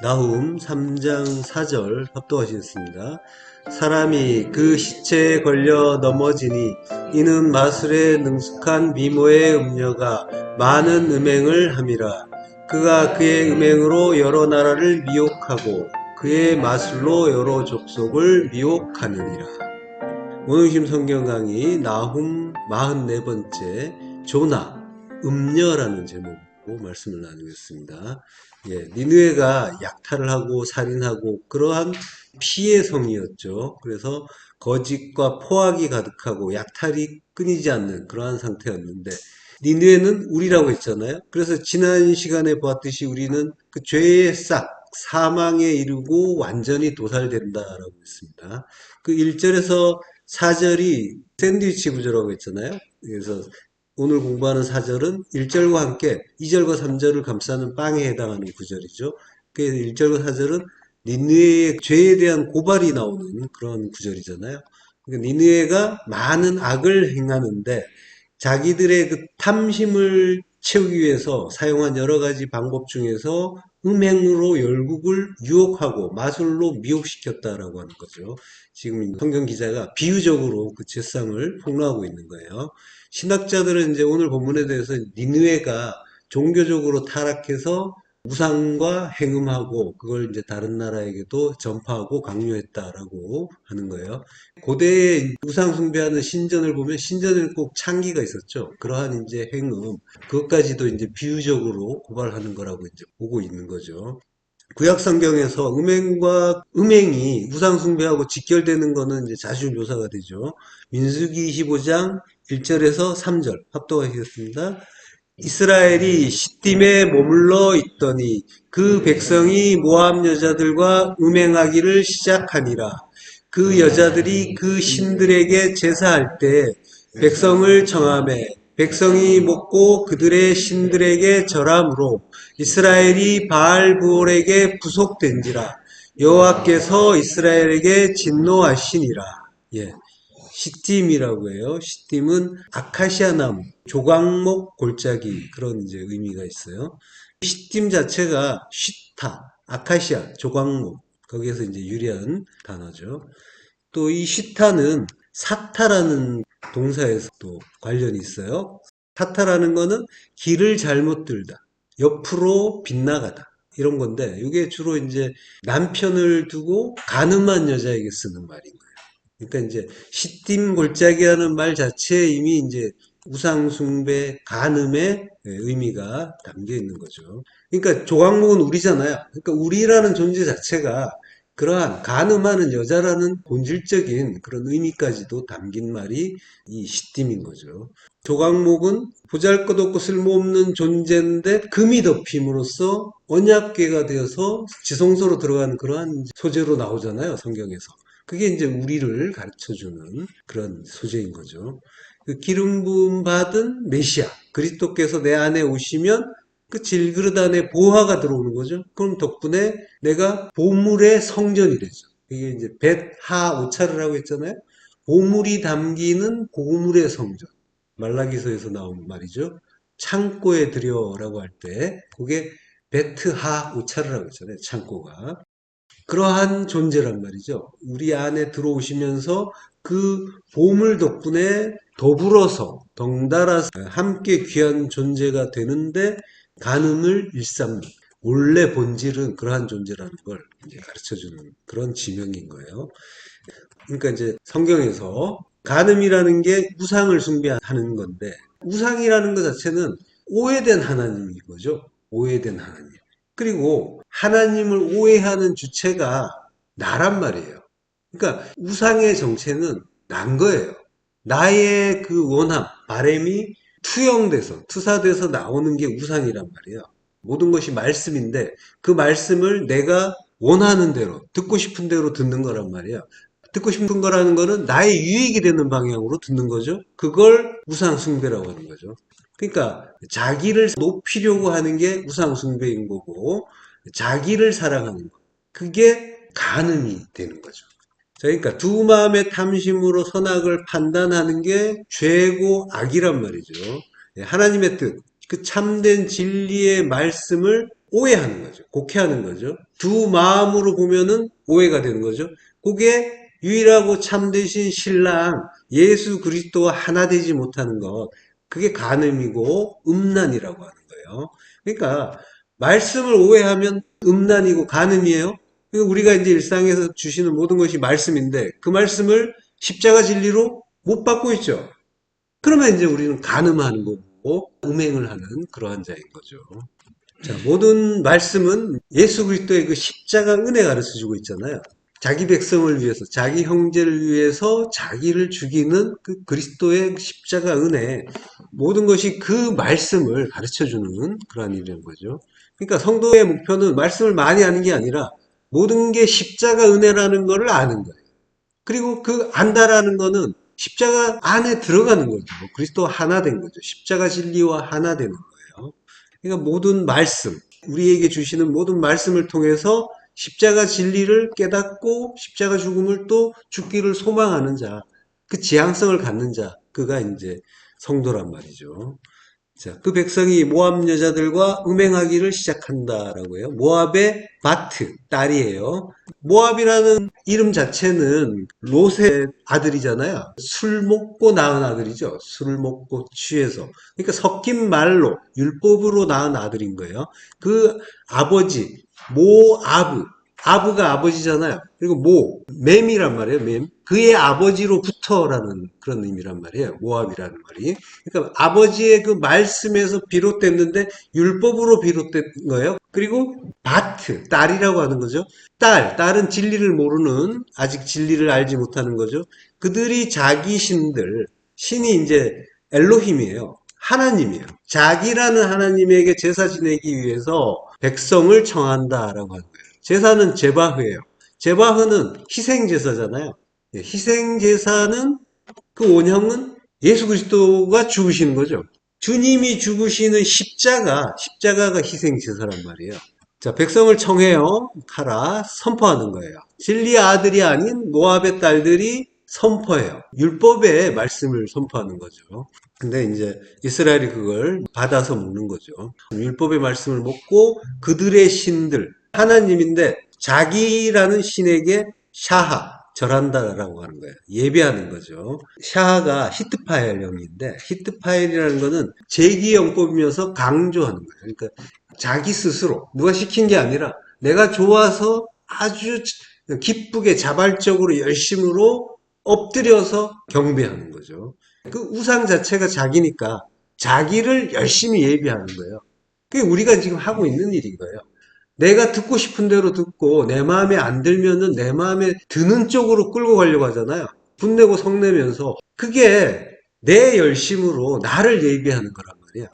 나훔 3장 4절 합독하시겠습니다. 사람이 그 시체에 걸려 넘어지니 이는 마술에 능숙한 미모의 음녀가 많은 음행을 함이라. 그가 그의 음행으로 여러 나라를 미혹하고 그의 마술로 여러 족속을 미혹하느니라. 오늘 심 성경 강의 나훔 44번째 조나 음녀라는 제목으로 말씀을 나누겠습니다. 니느웨가 약탈을 하고 살인하고 그러한 피해 성이었죠. 그래서 거짓과 포악이 가득하고 약탈이 끊이지 않는 그러한 상태였는데 니느웨는 우리라고 했잖아요. 그래서 지난 시간에 보았듯이 우리는 그 죄의 싹 사망에 이르고 완전히 도살된다라고 했습니다. 그 1절에서 4절이 샌드위치 구조라고 했잖아요. 그래서 오늘 공부하는 4절은 1절과 함께 2절과 3절을 감싸는 빵에 해당하는 구절이죠. 그래서 1절과 4절은 니느웨의 죄에 대한 고발이 나오는 그런 구절이잖아요. 그러니까 니느웨가 많은 악을 행하는데 자기들의 그 탐심을 채우기 위해서 사용한 여러 가지 방법 중에서 음행으로 열국을 유혹하고 마술로 미혹시켰다라고 하는 거죠. 지금 성경 기자가 비유적으로 그 죄상을 폭로하고 있는 거예요. 신학자들은 이제 오늘 본문에 대해서 니느웨가 종교적으로 타락해서 우상과 행음하고 그걸 이제 다른 나라에게도 전파하고 강요했다라고 하는 거예요. 고대에 우상 숭배하는 신전을 보면 신전에는 꼭 창기가 있었죠. 그러한 이제 행음, 그것까지도 이제 비유적으로 고발하는 거라고 이제 보고 있는 거죠. 구약 성경에서 음행과 음행이 우상 숭배하고 직결되는 거는 이제 자주 묘사가 되죠. 민수기 25장 1절에서 3절 합독하시겠습니다. 이스라엘이 시딤에 머물러 있더니 그 백성이 모압 여자들과 음행하기를 시작하니라. 그 여자들이 그 신들에게 제사할 때 백성을 청하매 백성이 먹고 그들의 신들에게 절함으로 이스라엘이 바알브올에게 부속된지라. 여호와께서 이스라엘에게 진노하시니라. 예. 시딤이라고 해요. 시딤은 아카시아 나무, 조각목 골짜기 그런 이제 의미가 있어요. 시딤 자체가 시타, 아카시아, 조각목 거기에서 이제 유래한 단어죠. 또 이 시타는 사타라는 동사에서 또 관련이 있어요. 사타라는 거는 길을 잘못 들다, 옆으로 빗나가다 이런 건데 이게 주로 이제 남편을 두고 가늠한 여자에게 쓰는 말인 거예요. 그러니까 이제 시딤 골짜기라는 말 자체에 이미 이제 우상숭배, 간음의 의미가 담겨 있는 거죠. 그러니까 조각목은 우리잖아요. 그러니까 우리라는 존재 자체가 그러한 간음하는 여자라는 본질적인 그런 의미까지도 담긴 말이 이 시딤인 거죠. 조각목은 보잘것없고 쓸모없는 존재인데 금이 덮임으로써 언약궤가 되어서 지성소로 들어가는 그러한 소재로 나오잖아요, 성경에서. 그게 이제 우리를 가르쳐주는 그런 소재인 거죠. 그 기름 부음 받은 메시아 그리스도께서 내 안에 오시면 그 질그릇 안에 보화가 들어오는 거죠. 그럼 덕분에 내가 보물의 성전이 되죠. 이게 이제 벳하 오차르라고 했잖아요. 보물이 담기는 고물의 성전. 말라기서에서 나온 말이죠. 창고에 들여라고 할 때 그게 베트하 오차르라고 했잖아요. 창고가. 그러한 존재란 말이죠. 우리 안에 들어오시면서 그 보물 덕분에 더불어서 덩달아서 함께 귀한 존재가 되는데 간음을 일삼는 원래 본질은 그러한 존재라는 걸 가르쳐주는 그런 지명인 거예요. 그러니까 이제 성경에서 간음이라는 게 우상을 숭배하는 건데 우상이라는 것 자체는 오해된 하나님인 거죠. 오해된 하나님. 그리고 하나님을 오해하는 주체가 나란 말이에요. 그러니까 우상의 정체는 난 거예요. 나의 그 원함, 바램이 투영돼서, 투사돼서 나오는 게 우상이란 말이에요. 모든 것이 말씀인데 그 말씀을 내가 원하는 대로, 듣고 싶은 대로 듣는 거란 말이에요. 듣고 싶은 거라는 거는 나의 유익이 되는 방향으로 듣는 거죠. 그걸 우상숭배라고 하는 거죠. 그러니까 자기를 높이려고 하는 게 우상숭배인 거고 자기를 사랑하는 거. 그게 간음이 되는 거죠. 자, 그러니까 두 마음의 탐심으로 선악을 판단하는 게 죄고 악이란 말이죠. 하나님의 뜻, 그 참된 진리의 말씀을 오해하는 거죠. 곡해하는 거죠. 두 마음으로 보면은 오해가 되는 거죠. 그게 유일하고 참되신 신랑 예수 그리스도와 하나 되지 못하는 것, 그게 간음이고 음란이라고 하는 거예요. 그러니까 말씀을 오해하면 음란이고 간음이에요. 그러니까 우리가 이제 일상에서 주시는 모든 것이 말씀인데 그 말씀을 십자가 진리로 못 받고 있죠. 그러면 이제 우리는 간음하는 거고 음행을 하는 그러한 자인 거죠. 자, 모든 말씀은 예수 그리스도의 그 십자가 은혜 가르쳐 주고 있잖아요. 자기 백성을 위해서, 자기 형제를 위해서 자기를 죽이는 그 그리스도의 십자가 은혜, 모든 것이 그 말씀을 가르쳐 주는 그러한 일인 거죠. 그러니까 성도의 목표는 말씀을 많이 아는 게 아니라 모든 게 십자가 은혜라는 것을 아는 거예요. 그리고 그 안다라는 거는 십자가 안에 들어가는 거죠. 그리스도와 하나 된 거죠. 십자가 진리와 하나 되는 거예요. 그러니까 모든 말씀, 우리에게 주시는 모든 말씀을 통해서 십자가 진리를 깨닫고 십자가 죽음을 또 죽기를 소망하는 자, 그 지향성을 갖는 자, 그가 이제 성도란 말이죠. 자, 그 백성이 모압 여자들과 음행하기를 시작한다라고 해요. 모압의 바트, 딸이에요. 모압이라는 이름 자체는 롯의 아들이잖아요. 술 먹고 낳은 아들이죠. 술 먹고 취해서. 그러니까 섞인 말로, 율법으로 낳은 아들인 거예요. 그 아버지, 모아브, 아브가 아버지잖아요. 그리고 맴이란 말이에요, 맴. 그의 아버지로부터라는 그런 의미란 말이에요. 모압이라는 말이. 그러니까 아버지의 그 말씀에서 비롯됐는데 율법으로 비롯된 거예요. 그리고 바트, 딸이라고 하는 거죠. 딸은 진리를 모르는, 아직 진리를 알지 못하는 거죠. 그들이 자기 신이 이제 엘로힘이에요. 하나님이에요. 자기라는 하나님에게 제사 지내기 위해서 백성을 청한다라고 하는 거예요. 제사는 제바흐예요. 제바흐는 희생제사잖아요. 희생제사는 그 원형은 예수 그리스도가 죽으시는 거죠. 주님이 죽으시는 십자가가 희생제사란 말이에요. 자, 백성을 청해요. 가라. 선포하는 거예요. 진리의 아들이 아닌 모압의 딸들이 선포해요. 율법의 말씀을 선포하는 거죠. 근데 이제 이스라엘이 그걸 받아서 묻는 거죠. 율법의 말씀을 먹고 그들의 신들, 하나님인데 자기라는 신에게 절한다라고 하는 거예요. 예배하는 거죠. 샤하가 히트파엘형인데 히트파엘이라는 거는 제기영법이면서 강조하는 거예요. 그러니까 자기 스스로 누가 시킨 게 아니라 내가 좋아서 아주 기쁘게 자발적으로 열심으로 엎드려서 경배하는 거죠. 그 우상 자체가 자기니까 자기를 열심히 예배하는 거예요. 그게 우리가 지금 하고 있는 일인 거예요. 내가 듣고 싶은 대로 듣고 내 마음에 안 들면은 내 마음에 드는 쪽으로 끌고 가려고 하잖아요. 분내고 성내면서 그게 내 열심으로 나를 예배하는 거란 말이에요.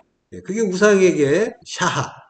그게 우상에게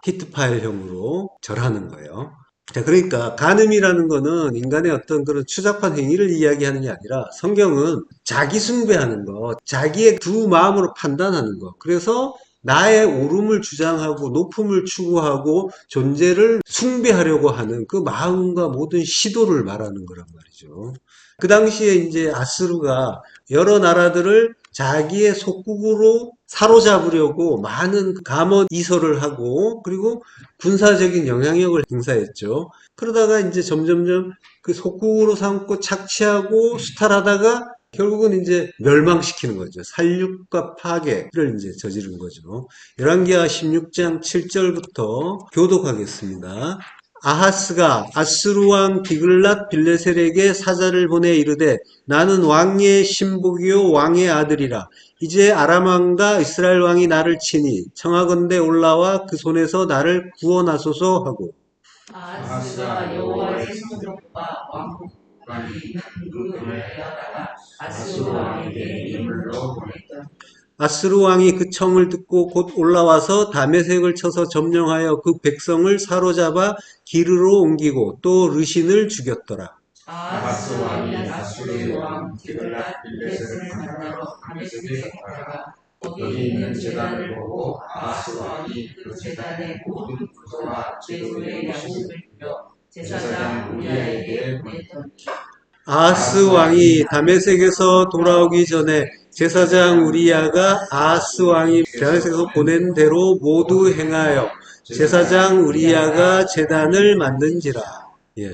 히트파일형으로 절하는 거예요. 자, 그러니까 간음이라는 거는 인간의 어떤 그런 추잡한 행위를 이야기하는 게 아니라 성경은 자기 숭배하는 거, 자기의 두 마음으로 판단하는 거. 그래서 나의 오름을 주장하고 높음을 추구하고 존재를 숭배하려고 하는 그 마음과 모든 시도를 말하는 거란 말이죠. 그 당시에 이제 아스루가 여러 나라들을 자기의 속국으로 사로잡으려고 많은 감언 이설을 하고 그리고 군사적인 영향력을 행사했죠. 그러다가 이제 점점점 그 속국으로 삼고 착취하고 수탈하다가 결국은 이제 멸망시키는 거죠. 살육과 파괴를 이제 저지른 거죠. 열왕기하 16장 7절부터 교독하겠습니다. 아하스가 아스루 왕 디글랏 빌레셀에게 사자를 보내 이르되 나는 왕의 신복이요 왕의 아들이라. 이제 아람 왕과 이스라엘 왕이 나를 치니 청하건대 올라와 그 손에서 나를 구원하소서 하고 아하스가 여호와의 성벽과 왕궁관이 있는 그 돌을 빼앗다가 아스루 왕에게 이물로 보냈다. 아스루 왕이 그 청을 듣고 곧 올라와서 다메섹을 쳐서 점령하여 그 백성을 사로잡아 기르로 옮기고 또 르신을 죽였더라. 아하스 왕이 아수르 왕 디글랏빌레셀을 만나러 다메섹에 갔다가 거기 있는 제단을 보고 아하스 왕이 그 제단의 모든 구조와 제물의 양식을 빌려 제사장 우리아에게 보냈더니 아하스 왕이 다메섹에서 돌아오기 전에 제사장 우리야가 아하스 왕이 다메섹에서 보낸 대로 모두 행하여 제사장 우리야가 제단을 만든지라. 예.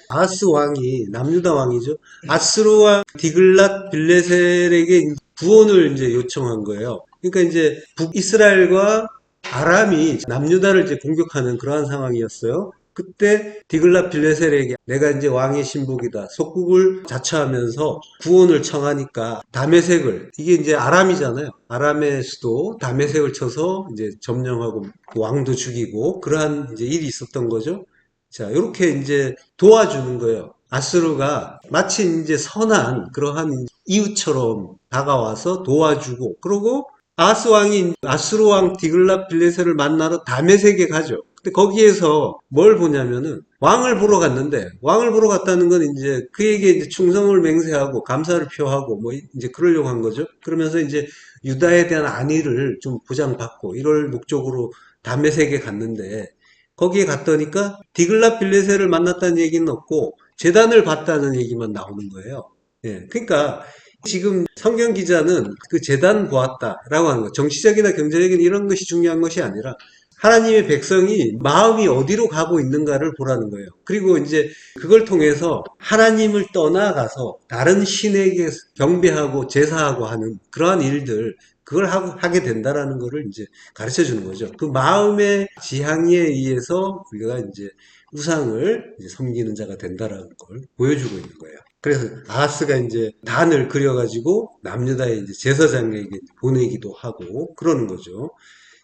아하스 왕이 남유다 왕이죠. 아스루 왕 디글랏 빌레셀에게 구원을 이제 요청한 거예요. 그러니까 이제 북이스라엘과 아람이 남유다를 이제 공격하는 그러한 상황이었어요. 그때 디글랏 빌레셀에게 내가 이제 왕의 신복이다. 속국을 자처하면서 구원을 청하니까 다메섹을, 이게 이제 아람이잖아요. 아람의 수도 다메섹을 쳐서 이제 점령하고 왕도 죽이고 그러한 이제 일이 있었던 거죠. 자, 이렇게 이제 도와주는 거예요. 아수르가 마치 이제 선한 그러한 이웃처럼 다가와서 도와주고, 그러고 아하스 왕이 아수르 왕 디글랏 빌레셀을 만나러 다메섹에 가죠. 근데 거기에서 뭘 보냐면은 왕을 보러 갔는데, 왕을 보러 갔다는 건 이제 그에게 이제 충성을 맹세하고 감사를 표하고 뭐 이제 그러려고 한 거죠. 그러면서 이제 유다에 대한 안위를 좀 보장받고 이럴 목적으로 다메섹에 갔는데, 거기에 갔더니까 디글랏 빌레셀을 만났다는 얘기는 없고 제단을 봤다는 얘기만 나오는 거예요. 예, 그러니까 지금 성경 기자는 그 제단 보았다라고 하는 거, 정치적이나 경제적인 이런 것이 중요한 것이 아니라 하나님의 백성이 마음이 어디로 가고 있는가를 보라는 거예요. 그리고 이제 그걸 통해서 하나님을 떠나가서 다른 신에게 경배하고 제사하고 하는 그러한 일들, 그걸 하게 된다라는 거를 이제 가르쳐 주는 거죠. 그 마음의 지향에 의해서 우리가 이제 우상을 이제 섬기는 자가 된다라는 걸 보여주고 있는 거예요. 그래서 아하스가 이제 단을 그려가지고 남유다의 이제 제사장에게 보내기도 하고 그러는 거죠.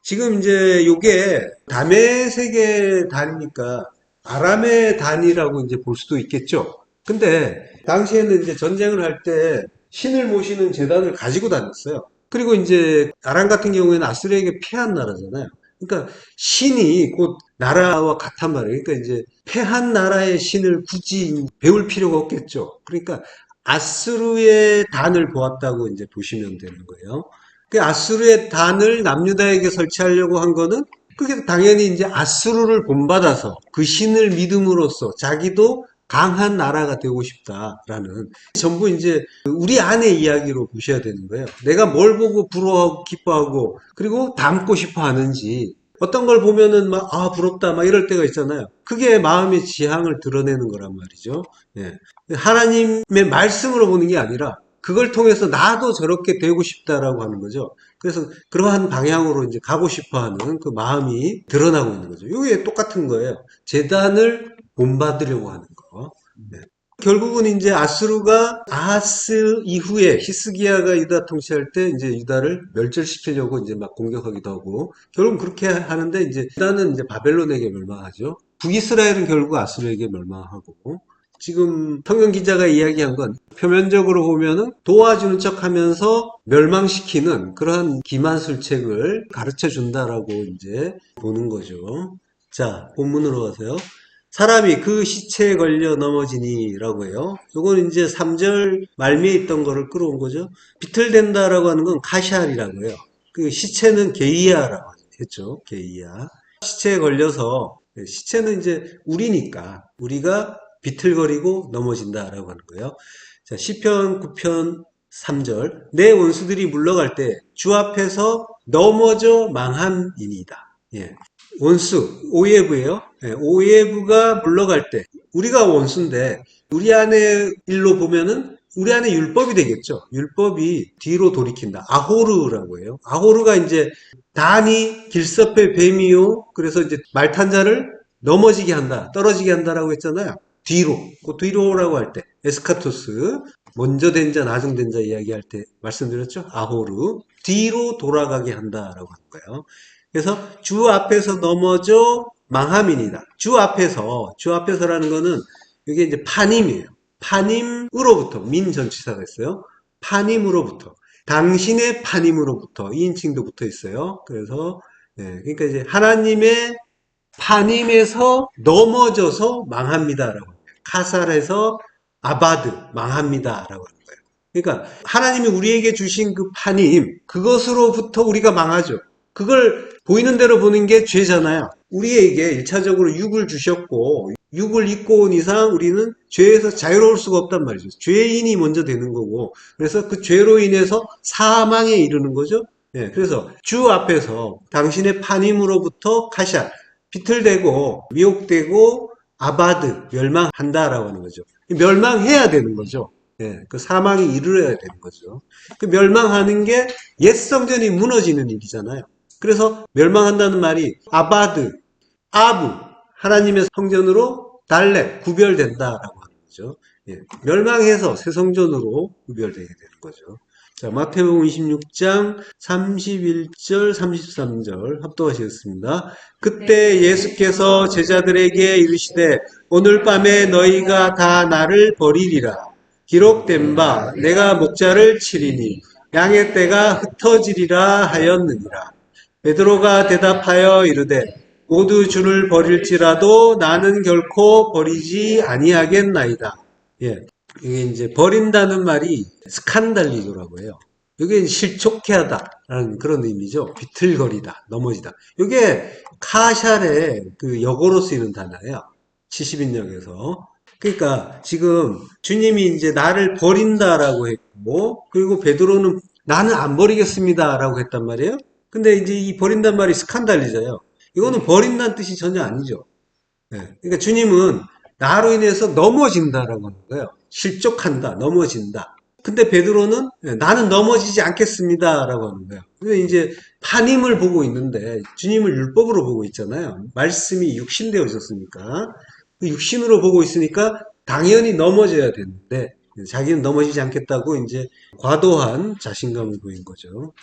지금 이제 요게 다메섹의 단이니까 아람의 단이라고 이제 볼 수도 있겠죠. 근데 당시에는 이제 전쟁을 할 때 신을 모시는 제단을 가지고 다녔어요. 그리고 이제 아람 같은 경우에는 아수르에게 패한 나라잖아요. 그러니까 신이 곧 나라와 같단 말이에요. 그러니까 이제 패한 나라의 신을 굳이 배울 필요가 없겠죠. 그러니까 아수르의 단을 보았다고 이제 보시면 되는 거예요. 그 아수르의 단을 남유다에게 설치하려고 한 거는 그게 당연히 이제 아수르를 본받아서 그 신을 믿음으로써 자기도 강한 나라가 되고 싶다라는, 전부 이제 우리 안의 이야기로 보셔야 되는 거예요. 내가 뭘 보고 부러워하고 기뻐하고 그리고 닮고 싶어 하는지, 어떤 걸 보면은 막 아 부럽다 막 이럴 때가 있잖아요. 그게 마음의 지향을 드러내는 거란 말이죠. 예. 하나님의 말씀으로 보는 게 아니라 그걸 통해서 나도 저렇게 되고 싶다라고 하는 거죠. 그래서 그러한 방향으로 이제 가고 싶어 하는 그 마음이 드러나고 있는 거죠. 이게 똑같은 거예요. 재단을 본받으려고 하는 거. 네. 결국은 이제 아수르가 아하스 이후에 히스기야가 유다 통치할 때 이제 유다를 멸절시키려고 이제 막 공격하기도 하고, 결국은 그렇게 하는데 이제 유다는 이제 바벨론에게 멸망하죠. 북이스라엘은 결국 아수르에게 멸망하고, 지금 성경 기자가 이야기한 건 표면적으로 보면은 도와주는 척 하면서 멸망시키는 그러한 기만술책을 가르쳐 준다라고 이제 보는 거죠. 자, 본문으로 가세요. 사람이 그 시체에 걸려 넘어지니 라고 해요. 요건 이제 3절 말미에 있던 거를 끌어온 거죠. 비틀댄다라고 하는 건 카샬이라고 해요. 그 시체는 게이아라고 했죠. 게이아. 시체에 걸려서, 시체는 이제 우리니까 우리가 비틀거리고 넘어진다라고 하는 거예요. 자, 시편 9편 3절. 내 원수들이 물러갈 때 주 앞에서 넘어져 망함이니이다. 예. 원수, 오예브예요. 예, 오예브가 물러갈 때 우리가 원수인데 우리 안에 일로 보면은 우리 안에 율법이 되겠죠. 율법이 뒤로 돌이킨다. 아호르라고 해요. 아호르가 이제 단이 길섭의 뱀이요. 그래서 이제 말탄 자를 넘어지게 한다, 떨어지게 한다라고 했잖아요. 뒤로, 그 뒤로라고 할 때 에스카토스, 먼저 된 자, 나중 된 자 이야기할 때 말씀드렸죠. 아호르, 뒤로 돌아가게 한다라고 하는 거예요. 그래서 주 앞에서 넘어져 망함이니다. 주 앞에서라는 거는 이게 이제 파님이에요. 파님으로부터, 민 전치사가 있어요. 파님으로부터, 당신의 파님으로부터, 2인칭도 붙어 있어요. 그래서 그러니까 이제 하나님의 파님에서 넘어져서 망합니다라고, 카살에서 아바드 망합니다라고 하는 거예요. 그러니까 하나님이 우리에게 주신 그 파님, 그것으로부터 우리가 망하죠. 그걸 보이는 대로 보는 게 죄잖아요. 우리에게 일차적으로 육을 주셨고 육을 입고 온 이상 우리는 죄에서 자유로울 수가 없단 말이죠. 죄인이 먼저 되는 거고, 그래서 그 죄로 인해서 사망에 이르는 거죠. 예, 그래서 주 앞에서 당신의 파님으로부터 카샬, 비틀대고 미혹되고 아바드 멸망한다라고 하는 거죠. 멸망해야 되는 거죠. 예, 그 사망이 이르러야 되는 거죠. 그 멸망하는 게 옛 성전이 무너지는 일이잖아요. 그래서 멸망한다는 말이 아바드, 아부, 하나님의 성전으로 달래, 구별된다라고 하는 거죠. 예, 멸망해서 새 성전으로 구별되게 되는 거죠. 자, 마태복음 26장 31절, 33절 합독하시겠습니다. 그때 예수께서 제자들에게 이르시되 오늘 밤에 너희가 다 나를 버리리라. 기록된 바 내가 목자를 치리니 양의 떼가 흩어지리라 하였느니라. 베드로가 대답하여 이르되 모두 주를 버릴지라도 나는 결코 버리지 아니하겠나이다. 예. 이게 이제 버린다는 말이 스칸달리조라고 해요. 이게 실족해 하다라는 그런 의미죠. 비틀거리다, 넘어지다. 이게 카샬의 그 역어로 쓰이는 단어예요. 70인역에서. 그러니까 지금 주님이 이제 나를 버린다라고 했고, 그리고 베드로는 나는 안 버리겠습니다라고 했단 말이에요. 근데 이제 이 버린단 말이 스칸달리잖아요. 이거는 버린다는 뜻이 전혀 아니죠. 예. 그러니까 주님은 나로 인해서 넘어진다라고 하는 거예요. 실족한다, 넘어진다. 근데 베드로는 나는 넘어지지 않겠습니다라고 하는 거예요. 근데 이제 하나님을 보고 있는데 주님을 율법으로 보고 있잖아요. 말씀이 육신되어 있었으니까 그 육신으로 보고 있으니까 당연히 넘어져야 되는데 자기는 넘어지지 않겠다고 이제 과도한 자신감을 보인 거죠.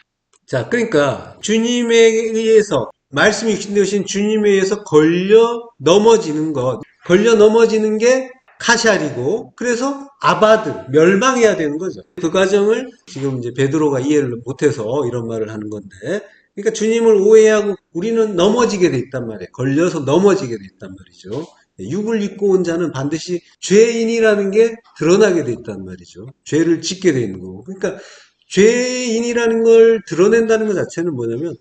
자, 그러니까 주님에 의해서 말씀이 육신되신 주님에 의해서 걸려 넘어지는 게 카샬이고, 그래서 아바드, 멸망해야 되는 거죠. 그 과정을 지금 이제 베드로가 이해를 못해서 이런 말을 하는 건데, 그러니까 주님을 오해하고 우리는 넘어지게 돼 있단 말이에요. 걸려서 넘어지게 돼 있단 말이죠. 육을 입고 온 자는 반드시 죄인이라는 게 드러나게 돼 있단 말이죠. 죄를 짓게 돼 있는 거고. 그러니까 죄인이라는 걸 드러낸다는 것 자체는 뭐냐면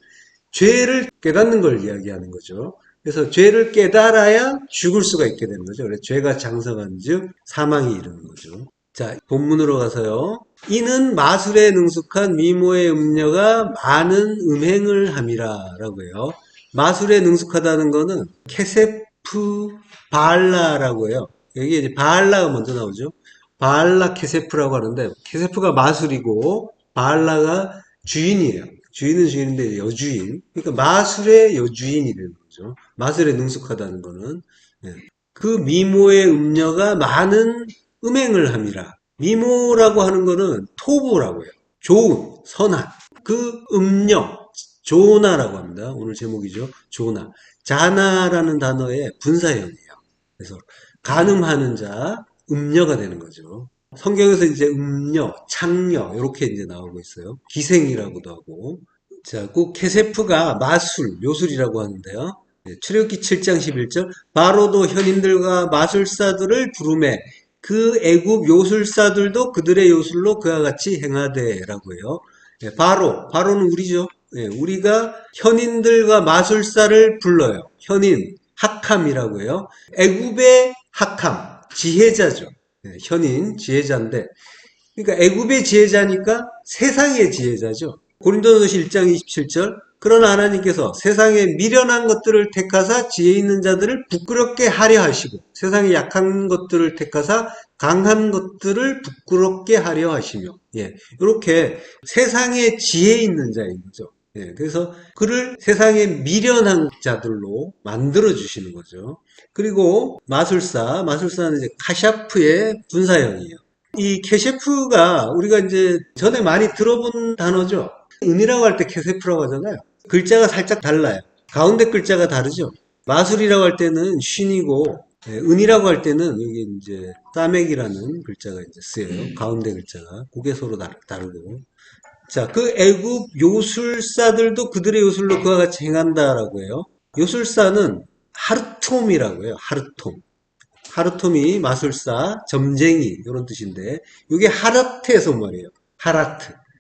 죄를 깨닫는 걸 이야기하는 거죠. 그래서 죄를 깨달아야 죽을 수가 있게 되는 거죠. 그래서 죄가 장성한 즉 사망이 이르는 거죠. 자, 본문으로 가서요. 이는 마술에 능숙한 미모의 음녀가 많은 음행을 함이라 라고 해요. 마술에 능숙하다는 거는 케세프 바알라라고 해요. 여기 이제 바알라가 먼저 나오죠. 바알라 케세프라고 하는데 케세프가 마술이고 바알라가 주인이에요. 주인은 주인인데 여주인. 그러니까 마술의 여주인이 되는 거죠. 마술에 능숙하다는 거는. 예. 그 미모의 음녀가 많은 음행을 함이라. 미모라고 하는 거는 토부라고 해요. 좋은, 선한. 그 음녀, 조나라고 합니다. 오늘 제목이죠. 조나. 자나라는 단어의 분사형이에요. 그래서 간음하는 자, 음녀가 되는 거죠. 성경에서 이제 음녀, 창녀 이렇게 이제 나오고 있어요. 기생이라고도 하고. 자, 그 케세프가 마술, 요술이라고 하는데요. 출애굽기 7장 11절 바로도 현인들과 마술사들을 부르매 그 애굽 요술사들도 그들의 요술로 그와 같이 행하되라고 해요. 바로는 우리죠. 우리가 현인들과 마술사를 불러요. 현인, 학함이라고 해요. 애굽의 학함, 지혜자죠. 현인, 지혜자인데, 그러니까 애굽의 지혜자니까 세상의 지혜자죠. 고린도전서 1장 27절 그러나 하나님께서 세상에 미련한 것들을 택하사 지혜 있는 자들을 부끄럽게 하려 하시고 세상에 약한 것들을 택하사 강한 것들을 부끄럽게 하려 하시며 이렇게 세상에 지혜 있는 자인 거죠. 그래서 그를 세상의 미련한 자들로 만들어 주시는 거죠. 그리고 마술사는 이제 카샤프의 분사형이에요. 이 케셰프가 우리가 이제 전에 많이 들어본 단어죠. 은이라고 할 때 케세프라고 하잖아요. 글자가 살짝 달라요. 가운데 글자가 다르죠. 마술이라고 할 때는 쉰이고, 은이라고 할 때는 여기 이제 싸맥이라는 글자가 이제 쓰여요. 가운데 글자가. 그게 서로 다르고. 자, 그 애굽 요술사들도 그들의 요술로 그와 같이 행한다라고 해요. 요술사는 하르톰이라고 해요. 하르톰이 마술사, 점쟁이 이런 뜻인데 이게 하라트에서 온 말이에요.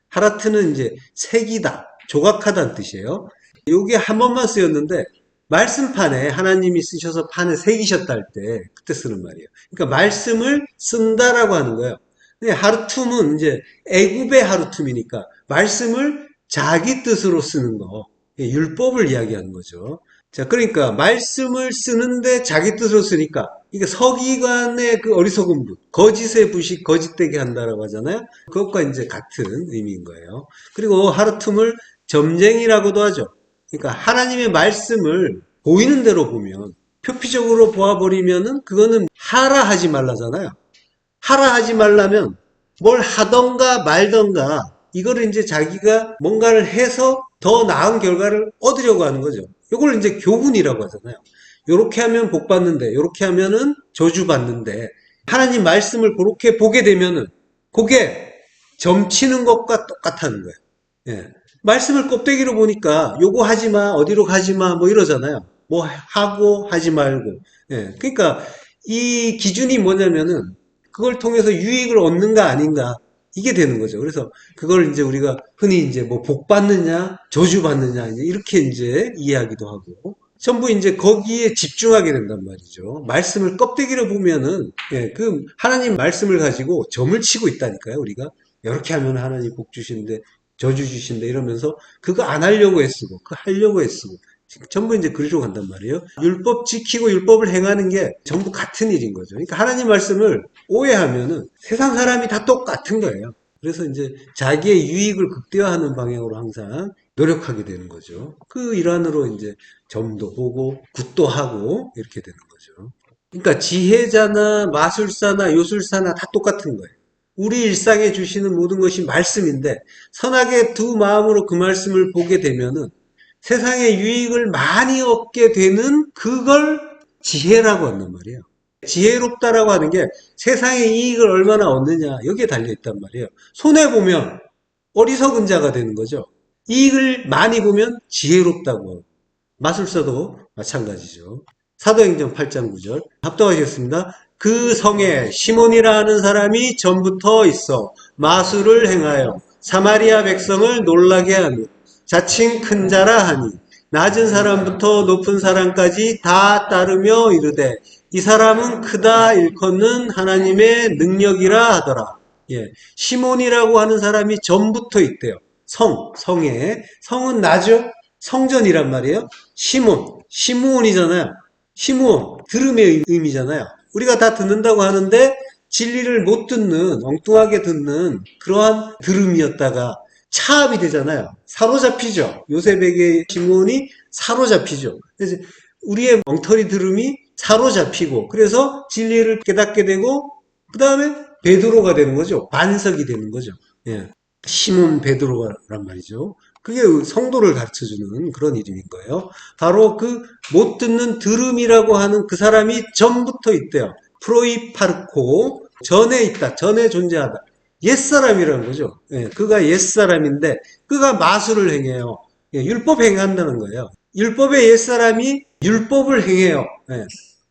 하라트는 이제 색이다, 조각하다는 뜻이에요. 이게 한 번만 쓰였는데 말씀판에 하나님이 쓰셔서 판에 새기셨다 할 때 그때 쓰는 말이에요. 그러니까 말씀을 쓴다라고 하는 거예요. 근데 하르툼은 이제 애굽의 하르툼이니까 말씀을 자기 뜻으로 쓰는 거. 예, 율법을 이야기하는 거죠. 자, 그러니까 말씀을 쓰는데 자기 뜻으로 쓰니까 이게 서기관의 그 어리석은 분, 거짓의 붓이 거짓되게 한다라고 하잖아요. 그것과 이제 같은 의미인 거예요. 그리고 하르툼을 점쟁이라고도 하죠. 그러니까 하나님의 말씀을 보이는 대로 보면 표피적으로 보아버리면은 그거는 하라 하지 말라잖아요. 하라 하지 말라면 뭘 하던가 말던가 이거를 이제 자기가 뭔가를 해서 더 나은 결과를 얻으려고 하는 거죠. 이걸 이제 교훈이라고 하잖아요. 요렇게 하면 복 받는데, 요렇게 하면은 저주 받는데, 하나님 말씀을 그렇게 보게 되면은, 그게 점치는 것과 똑같다는 거예요. 예. 말씀을 껍데기로 보니까, 요거 하지 마, 어디로 가지 마, 뭐 이러잖아요. 뭐 하고, 하지 말고. 예. 그러니까, 이 기준이 뭐냐면은, 그걸 통해서 유익을 얻는가 아닌가, 이게 되는 거죠. 그래서 그걸 이제 우리가 흔히 이제 뭐 복 받느냐, 저주 받느냐, 이제 이렇게 이제 이해하기도 하고, 전부 이제 거기에 집중하게 된단 말이죠. 말씀을 껍데기로 보면은, 예, 그 하나님 말씀을 가지고 점을 치고 있다니까요, 우리가. 이렇게 하면 하나님 복 주신대, 저주 주신대 이러면서 그거 안 하려고 애쓰고, 그거 하려고 애쓰고, 전부 이제 그리로 간단 말이에요. 율법 지키고 율법을 행하는 게 전부 같은 일인 거죠. 그러니까 하나님 말씀을 오해하면은 세상 사람이 다 똑같은 거예요. 그래서 이제 자기의 유익을 극대화하는 방향으로 항상 노력하게 되는 거죠. 그 일환으로 이제 점도 보고 굿도 하고 이렇게 되는 거죠. 그러니까 지혜자나 마술사나 요술사나 다 똑같은 거예요. 우리 일상에 주시는 모든 것이 말씀인데 선하게 두 마음으로 그 말씀을 보게 되면은 세상의 유익을 많이 얻게 되는 그걸 지혜라고 한단 말이에요. 지혜롭다라고 하는 게 세상의 이익을 얼마나 얻느냐 여기에 달려있단 말이에요. 손해보면 어리석은 자가 되는 거죠. 이익을 많이 보면 지혜롭다고 하고 마술사도 마찬가지죠. 사도행전 8장 9절 합독하시겠습니다. 그 성에 시몬이라는 사람이 전부터 있어 마술을 행하여 사마리아 백성을 놀라게 하며 자칭 큰 자라 하니 낮은 사람부터 높은 사람까지 다 따르며 이르되 이 사람은 크다 일컫는 하나님의 능력이라 하더라. 예, 시몬이라고 하는 사람이 전부터 있대요. 성에 성은 나죠. 성전이란 말이에요. 시므온이잖아요. 시므온 들음의 의미잖아요. 우리가 다 듣는다고 하는데 진리를 못 듣는 엉뚱하게 듣는 그러한 들음이었다가 차압이 되잖아요. 사로잡히죠. 요셉에게 시므온이 사로잡히죠. 그래서 우리의 엉터리 들음이 사로잡히고 그래서 진리를 깨닫게 되고 그 다음에 베드로가 되는 거죠. 반석이 되는 거죠. 예. 시몬 베드로란 말이죠. 그게 성도를 가르쳐주는 그런 이름인 거예요. 바로 그 못 듣는 들음이라고 하는 그 사람이 전부터 있대요. 프로이파르코 전에 있다. 전에 존재하다. 옛사람이라는 거죠. 예, 그가 옛사람인데 그가 마술을 행해요. 예, 율법 행한다는 거예요. 율법의 옛사람이 율법을 행해요. 예,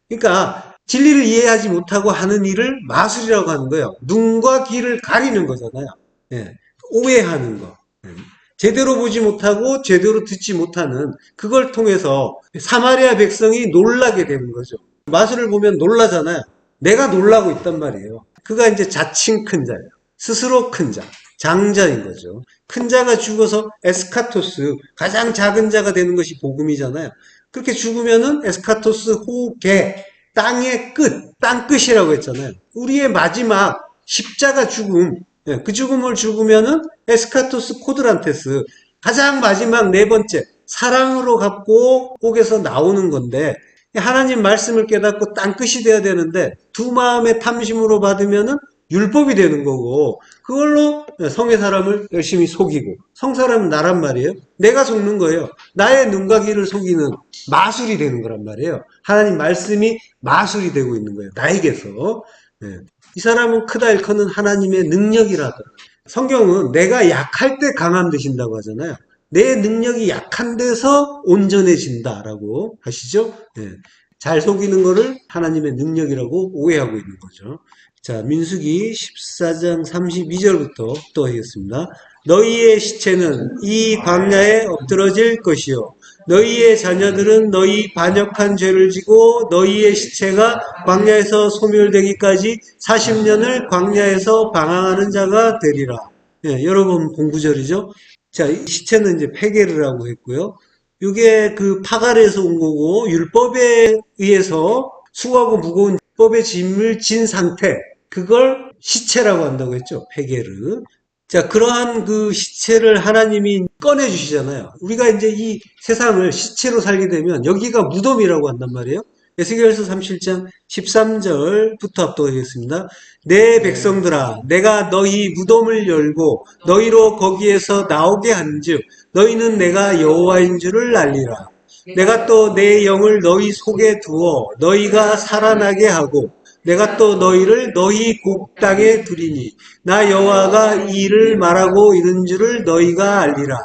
그러니까 진리를 이해하지 못하고 하는 일을 마술이라고 하는 거예요. 눈과 귀를 가리는 거잖아요. 예, 오해하는 거. 예, 제대로 보지 못하고 제대로 듣지 못하는 그걸 통해서 사마리아 백성이 놀라게 되는 거죠. 마술을 보면 놀라잖아요. 내가 놀라고 있단 말이에요. 그가 이제 자칭 큰 자예요. 스스로 큰 자, 장자인 거죠. 큰 자가 죽어서 에스카토스, 가장 작은 자가 되는 것이 복음이잖아요. 그렇게 죽으면은 에스카토스 호계, 땅의 끝, 땅 끝이라고 했잖아요. 우리의 마지막 십자가 죽음, 그 죽음을 죽으면은 에스카토스 코드란테스, 가장 마지막 네 번째, 사랑으로 갚고 옥에서 나오는 건데, 하나님 말씀을 깨닫고 땅 끝이 돼야 되는데, 두 마음의 탐심으로 받으면은 율법이 되는 거고 그걸로 성의 사람을 열심히 속이고 성 사람은 나란 말이에요. 내가 속는 거예요. 나의 눈과 귀를 속이는 마술이 되는 거란 말이에요. 하나님 말씀이 마술이 되고 있는 거예요. 나에게서. 네. 이 사람은 크다 일컫는 하나님의 능력이라더라. 성경은 내가 약할 때 강함 되신다고 하잖아요. 내 능력이 약한 데서 온전해진다라고 하시죠. 네. 잘 속이는 거를 하나님의 능력이라고 오해하고 있는 거죠. 자, 민수기 14장 32절부터 또 하겠습니다. 너희의 시체는 이 광야에 엎드러질 것이요. 너희의 자녀들은 너희 반역한 죄를 지고 너희의 시체가 광야에서 소멸되기까지 40년을 광야에서 방황하는 자가 되리라. 예, 여러분 공구절이죠. 자, 이 시체는 이제 폐계르라고 했고요. 이게 그 파갈에서 온 거고 율법에 의해서 수고하고 무거운 율법의 짐을 진 상태, 그걸 시체라고 한다고 했죠. 페게르. 자, 그러한 그 시체를 하나님이 꺼내 주시잖아요. 우리가 이제 이 세상을 시체로 살게 되면 여기가 무덤이라고 한단 말이에요. 에스겔서 37장 13절부터 합독하겠습니다. 내 백성들아, 내가 너희 무덤을 열고 너희로 거기에서 나오게 한즉 너희는 내가 여호와인 줄을 알리라. 내가 또 내 영을 너희 속에 두어 너희가 살아나게 하고 내가 또 너희를 너희 곡땅에 두리니 나 여호와가 이 일을 말하고 이른 줄을 너희가 알리라.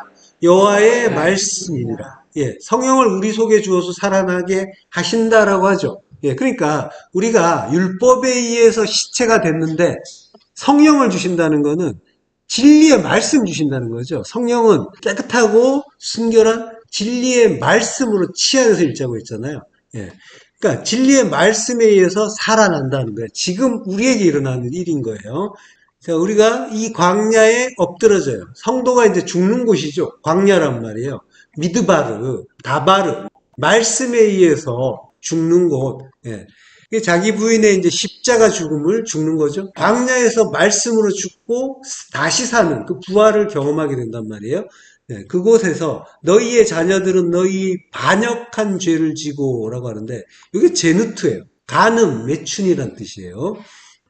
여호와의 말씀이니라. 예, 성령을 우리 속에 주어서 살아나게 하신다라고 하죠. 예, 그러니까 우리가 율법에 의해서 시체가 됐는데 성령을 주신다는 거는 진리의 말씀 주신다는 거죠. 성령은 깨끗하고 순결한 진리의 말씀으로 치안해서 일자고 있잖아요. 예. 그러니까 진리의 말씀에 의해서 살아난다는 거예요. 지금 우리에게 일어나는 일인 거예요. 자, 우리가 이 광야에 엎드러져요. 성도가 이제 죽는 곳이죠. 광야란 말이에요. 미드바르, 다바르, 말씀에 의해서 죽는 곳. 예. 이게 자기 부인의 이제 십자가 죽음을 죽는 거죠. 광야에서 말씀으로 죽고 다시 사는 그 부활을 경험하게 된단 말이에요. 네, 그곳에서 너희의 자녀들은 너희 반역한 죄를 지고라고 하는데 이게 제누트예요. 간음, 매춘이란 뜻이에요.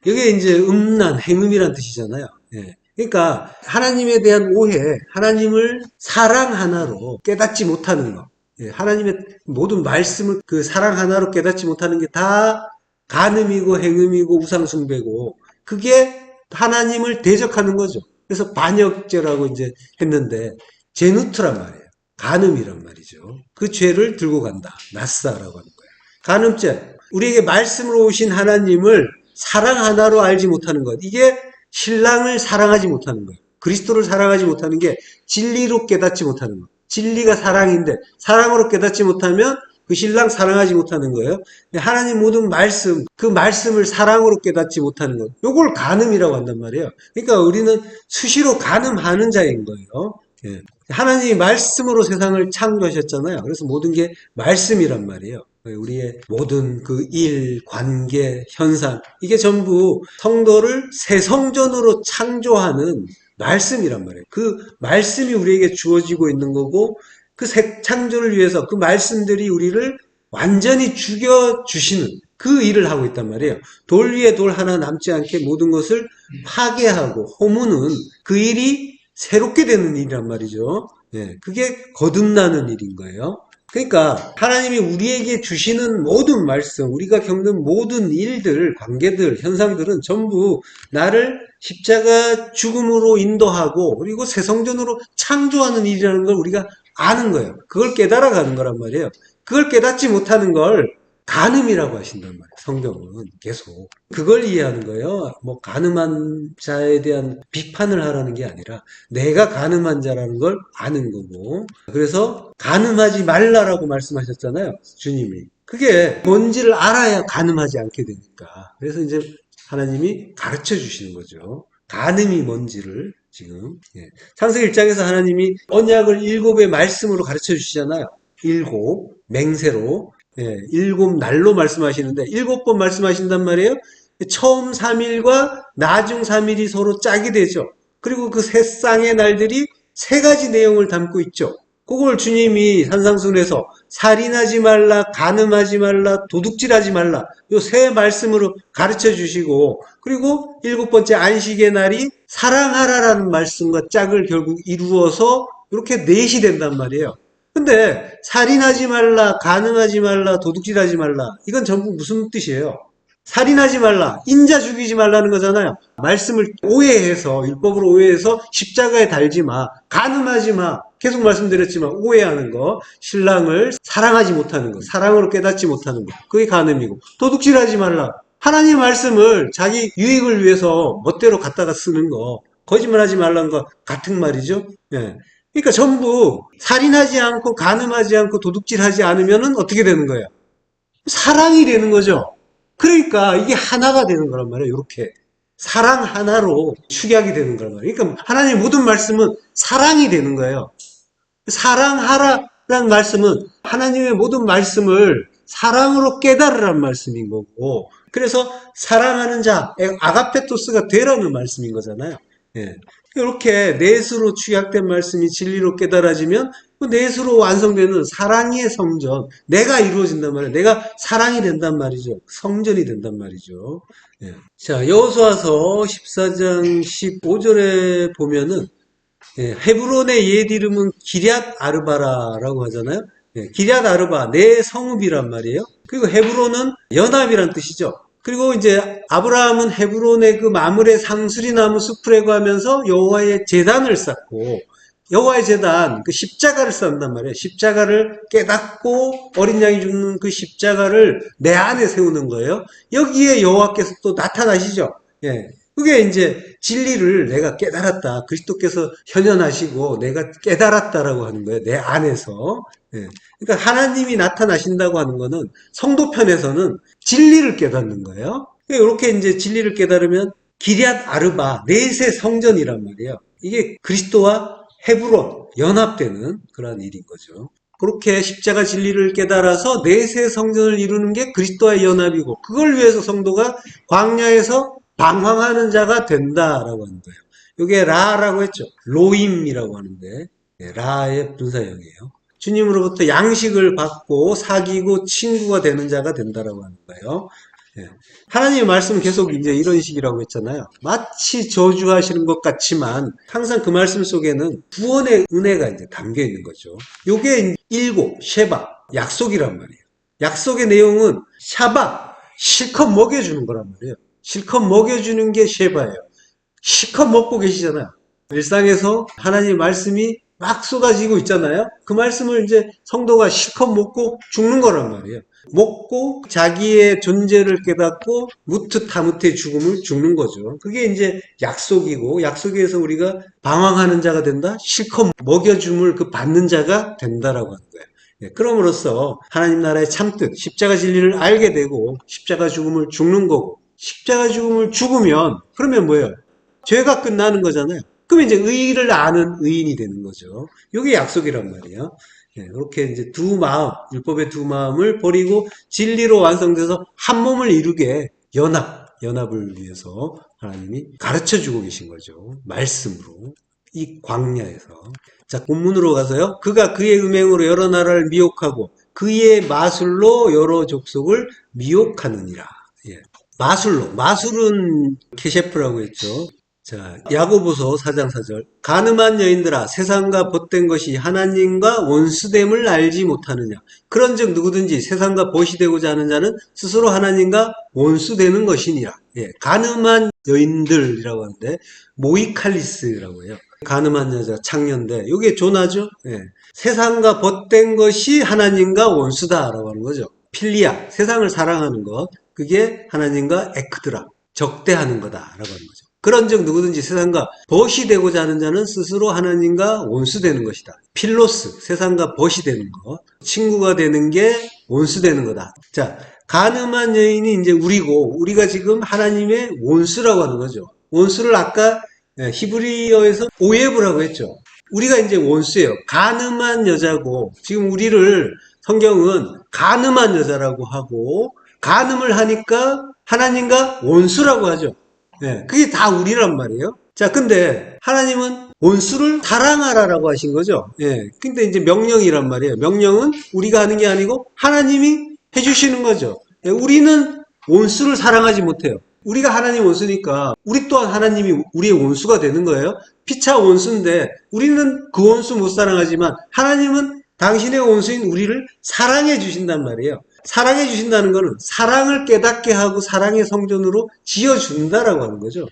이게 이제 음란, 행음이란 뜻이잖아요. 예. 그러니까 하나님에 대한 오해, 하나님을 사랑 하나로 깨닫지 못하는 것. 예, 하나님의 모든 말씀을 그 사랑 하나로 깨닫지 못하는 게 다 간음이고 행음이고 우상숭배고 그게 하나님을 대적하는 거죠. 그래서 반역죄라고 이제 했는데 제누트란 말이에요. 간음이란 말이죠. 그 죄를 들고 간다. 나사라고 하는 거예요. 간음죄. 우리에게 말씀으로 오신 하나님을 사랑 하나로 알지 못하는 것. 이게 신랑을 사랑하지 못하는 거예요. 그리스도를 사랑하지 못하는 게 진리로 깨닫지 못하는 것. 진리가 사랑인데 사랑으로 깨닫지 못하면 그 신랑 사랑하지 못하는 거예요. 하나님 모든 말씀, 그 말씀을 사랑으로 깨닫지 못하는 것. 요걸 간음이라고 한단 말이에요. 그러니까 우리는 수시로 간음하는 자인 거예요. 예. 하나님이 말씀으로 세상을 창조하셨잖아요. 그래서 모든 게 말씀이란 말이에요. 우리의 모든 그 일, 관계, 현상, 이게 전부 성도를 새 성전으로 창조하는 말씀이란 말이에요. 그 말씀이 우리에게 주어지고 있는 거고, 그 새 창조를 위해서 그 말씀들이 우리를 완전히 죽여주시는 그 일을 하고 있단 말이에요. 돌 위에 돌 하나 남지 않게 모든 것을 파괴하고, 호무는 그 일이 새롭게 되는 일이란 말이죠. 예, 그게 거듭나는 일인 거예요. 그러니까 하나님이 우리에게 주시는 모든 말씀, 우리가 겪는 모든 일들, 관계들, 현상들은 전부 나를 십자가 죽음으로 인도하고 그리고 새 성전으로 창조하는 일이라는 걸 우리가 아는 거예요. 그걸 깨달아 가는 거란 말이에요. 그걸 깨닫지 못하는 걸 간음이라고 하신단 말이에요. 성경은 계속 그걸 이해하는 거예요. 뭐 간음한 자에 대한 비판을 하라는 게 아니라 내가 간음한 자라는 걸 아는 거고, 그래서 간음하지 말라라고 말씀하셨잖아요. 주님이. 그게 뭔지를 알아야 간음하지 않게 되니까. 그래서 이제 하나님이 가르쳐 주시는 거죠. 간음이 뭔지를 지금. 예. 창세기 1장에서 하나님이 언약을 7의 말씀으로 가르쳐 주시잖아요. 7 맹세로. 예, 7날로 말씀하시는데 7번 말씀하신단 말이에요. 처음 3일과 나중 3일이 서로 짝이 되죠. 그리고 그 세 쌍의 날들이 세 가지 내용을 담고 있죠. 그걸 주님이 산상순에서 살인하지 말라, 간음하지 말라, 도둑질하지 말라 요 세 말씀으로 가르쳐 주시고, 그리고 7번째 안식의 날이 사랑하라라는 말씀과 짝을 결국 이루어서 이렇게 넷이 된단 말이에요. 근데 살인하지 말라, 간음하지 말라, 도둑질하지 말라 이건 전부 무슨 뜻이에요? 살인하지 말라, 인자 죽이지 말라는 거잖아요. 말씀을 오해해서, 율법으로 오해해서 십자가에 달지 마, 간음하지 마, 계속 말씀드렸지만 오해하는 거, 신랑을 사랑하지 못하는 거, 사랑으로 깨닫지 못하는 거, 그게 간음이고, 도둑질하지 말라, 하나님의 말씀을 자기 유익을 위해서 멋대로 갖다가 쓰는 거, 거짓말하지 말라는 거 같은 말이죠. 예. 그러니까 전부 살인하지 않고 간음하지 않고 도둑질하지 않으면 어떻게 되는 거예요? 사랑이 되는 거죠. 그러니까 이게 하나가 되는 거란 말이에요. 이렇게 사랑 하나로 축약이 되는 거란 말이에요. 그러니까 하나님의 모든 말씀은 사랑이 되는 거예요. 사랑하라. 라는 말씀은 하나님의 모든 말씀을 사랑으로 깨달으라는 말씀인 거고, 그래서 사랑하는 자, 아가페토스가 되라는 말씀인 거잖아요. 예. 이렇게 넷으로 취약된 말씀이 진리로 깨달아지면 그 넷으로 완성되는 사랑의 성전, 내가 이루어진단 말이에요. 내가 사랑이 된단 말이죠. 성전이 된단 말이죠. 예. 자, 여호수아서 14장 15절에 보면은 헤브론의 옛 이름은 기럇 아르바라라고 하잖아요. 기럇 아르바, 내 성읍이란 말이에요. 그리고 헤브론은 연합이란 뜻이죠. 그리고 이제 아브라함은 헤브론의 그 마므레 상수리 나무 숲을 가면서 여호와의 제단을 쌓고, 여호와의 제단, 그 십자가를 쌓는단 말이에요. 십자가를 깨닫고 어린 양이 죽는 그 십자가를 내 안에 세우는 거예요. 여기에 여호와께서 또 나타나시죠. 예. 그게 이제 진리를 내가 깨달았다. 그리스도께서 현현하시고 내가 깨달았다라고 하는 거예요. 내 안에서. 예. 그러니까 하나님이 나타나신다고 하는 거는 성도편에서는 진리를 깨닫는 거예요. 이렇게 이제 진리를 깨달으면 기럇 아르바, 넷의 성전이란 말이에요. 이게 그리스도와 헤브론, 연합되는 그런 일인 거죠. 그렇게 십자가 진리를 깨달아서 넷의 성전을 이루는 게 그리스도와의 연합이고, 그걸 위해서 성도가 광야에서 방황하는 자가 된다라고 하는 거예요. 이게 라라고 했죠. 로임이라고 하는데, 라의 분사형이에요. 주님으로부터 양식을 받고 사귀고 친구가 되는 자가 된다라고 하는 거예요. 하나님의 말씀은 계속 이제 이런 식이라고 했잖아요. 마치 저주하시는 것 같지만 항상 그 말씀 속에는 구원의 은혜가 이제 담겨 있는 거죠. 요게 일곱, 쉐바, 약속이란 말이에요. 약속의 내용은 샤바, 실컷 먹여주는 거란 말이에요. 실컷 먹여주는 게 쉐바예요. 실컷 먹고 계시잖아요. 일상에서 하나님의 말씀이 막 쏟아지고 있잖아요. 그 말씀을 이제 성도가 실컷 먹고 죽는 거란 말이에요. 먹고 자기의 존재를 깨닫고 무트타무트의 죽음을 죽는 거죠. 그게 이제 약속이고, 약속에서 우리가 방황하는 자가 된다? 실컷 먹여줌을 그 받는 자가 된다라고 하는 거예요. 그럼으로써 하나님 나라의 참뜻, 십자가 진리를 알게 되고 십자가 죽음을 죽는 거고, 십자가 죽음을 죽으면 그러면 뭐예요? 죄가 끝나는 거잖아요. 그럼 이제 의를 아는 의인이 되는 거죠. 이게 약속이란 말이에요. 이렇게 이제 두 마음, 율법의 두 마음을 버리고 진리로 완성돼서 한 몸을 이루게 연합을 위해서 하나님이 가르쳐 주고 계신 거죠. 말씀으로. 이 광야에서. 자, 본문으로 가서요. 그가 그의 음행으로 여러 나라를 미혹하고 그의 마술로 여러 족속을 미혹하느니라. 마술은 케셰프라고 했죠. 자, 야고보서 4장 4절. 간음한 여인들아, 세상과 벗된 것이 하나님과 원수됨을 알지 못하느냐. 그런즉 누구든지 세상과 벗이 되고자 하는 자는 스스로 하나님과 원수되는 것이니라. 간음한 여인들이라고 하는데 모이칼리스라고 해요. 간음한 여자, 창녀인데 이게 존하죠. 세상과 벗된 것이 하나님과 원수다라고 하는 거죠. 필리아, 세상을 사랑하는 것. 그게 하나님과 에크드라, 적대하는 거다라고 하는 거죠. 그런즉 누구든지 세상과 벗이 되고자 하는 자는 스스로 하나님과 원수되는 것이다. 필로스, 세상과 벗이 되는 것. 친구가 되는 게 원수되는 거다. 자, 간음한 여인이 이제 우리고, 우리가 지금 하나님의 원수라고 하는 거죠. 원수를 아까 히브리어에서 오예브라고 했죠. 우리가 이제 원수예요. 간음한 여자고, 지금 우리를 성경은 간음한 여자라고 하고, 간음을 하니까 하나님과 원수라고 하죠. 그게 다 우리란 말이에요. 자, 근데 하나님은 원수를 사랑하라라고 하신 거죠. 근데 이제 명령이란 말이에요. 명령은 우리가 하는 게 아니고 하나님이 해주시는 거죠. 우리는 원수를 사랑하지 못해요. 우리가 하나님 원수니까 우리 또한 하나님이 우리의 원수가 되는 거예요. 피차 원수인데 우리는 그 원수 못 사랑하지만 하나님은 당신의 원수인 우리를 사랑해 주신단 말이에요. 사랑해 주신다는 것은 사랑을 깨닫게 하고 사랑의 성전으로 지어준다라고 하는 거죠.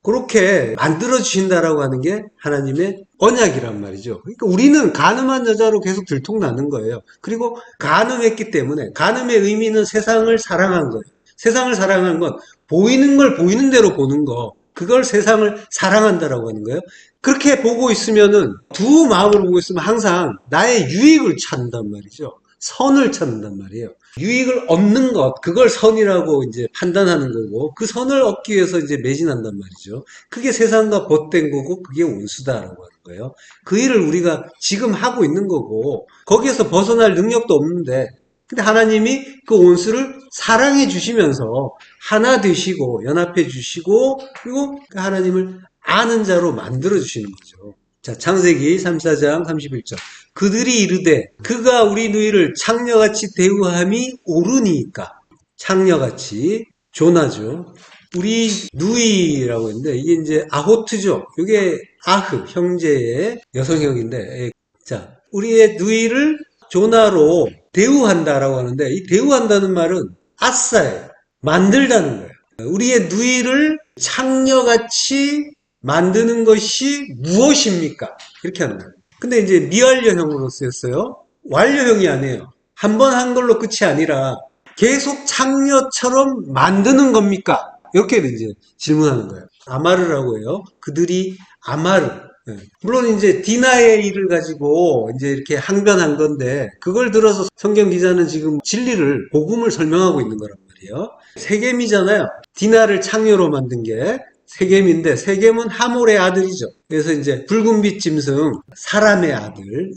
그렇게 만들어 주신다라고 하는 게 하나님의 언약이란 말이죠. 그러니까 우리는 간음한 여자로 계속 들통나는 거예요. 그리고 간음했기 때문에, 간음의 의미는 세상을 사랑한 거예요. 세상을 사랑한 건 보이는 걸 보이는 대로 보는 거, 그걸 세상을 사랑한다라고 하는 거예요. 그렇게 보고 있으면은, 두 마음으로 보고 있으면 항상 나의 유익을 찾는단 말이죠. 선을 찾는단 말이에요. 유익을 얻는 것, 그걸 선이라고 이제 판단하는 거고, 그 선을 얻기 위해서 이제 매진한단 말이죠. 그게 세상과 벗된 거고, 그게 온수다라고 하는 거예요. 그 일을 우리가 지금 하고 있는 거고, 거기에서 벗어날 능력도 없는데, 근데 하나님이 그 온수를 사랑해 주시면서 하나 되시고, 연합해 주시고, 그리고 그 하나님을 아는 자로 만들어 주시는 거죠. 자, 창세기 34장 31절. 그들이 이르되 그가 우리 누이를 창녀같이 대우함이 옳으니까. 창녀같이 조나죠. 우리 누이라고 했는데 이게 이제 아호트죠. 이게 아흐 형제의 여성형인데 자, 우리의 누이를 조나로 대우한다라고 하는데 이 대우한다는 말은 아싸예요. 만들다는 거예요. 우리의 누이를 창녀같이 만드는 것이 무엇입니까? 이렇게 하는 거예요. 근데 이제 미완료형으로 쓰였어요. 완료형이 아니에요. 한 번 한 걸로 끝이 아니라 계속 창녀처럼 만드는 겁니까? 이렇게 이제 질문하는 거예요. 아마르라고 해요. 그들이 아마르. 네. 물론 이제 디나의 일을 가지고 이제 이렇게 항변한 건데 그걸 들어서 성경 기자는 지금 진리를 복음을 설명하고 있는 거란 말이에요. 세겜이잖아요. 디나를 창녀로 만든 게 세겜인데 세겜은 하몰의 아들이죠. 그래서 이제 붉은빛 짐승 사람의 아들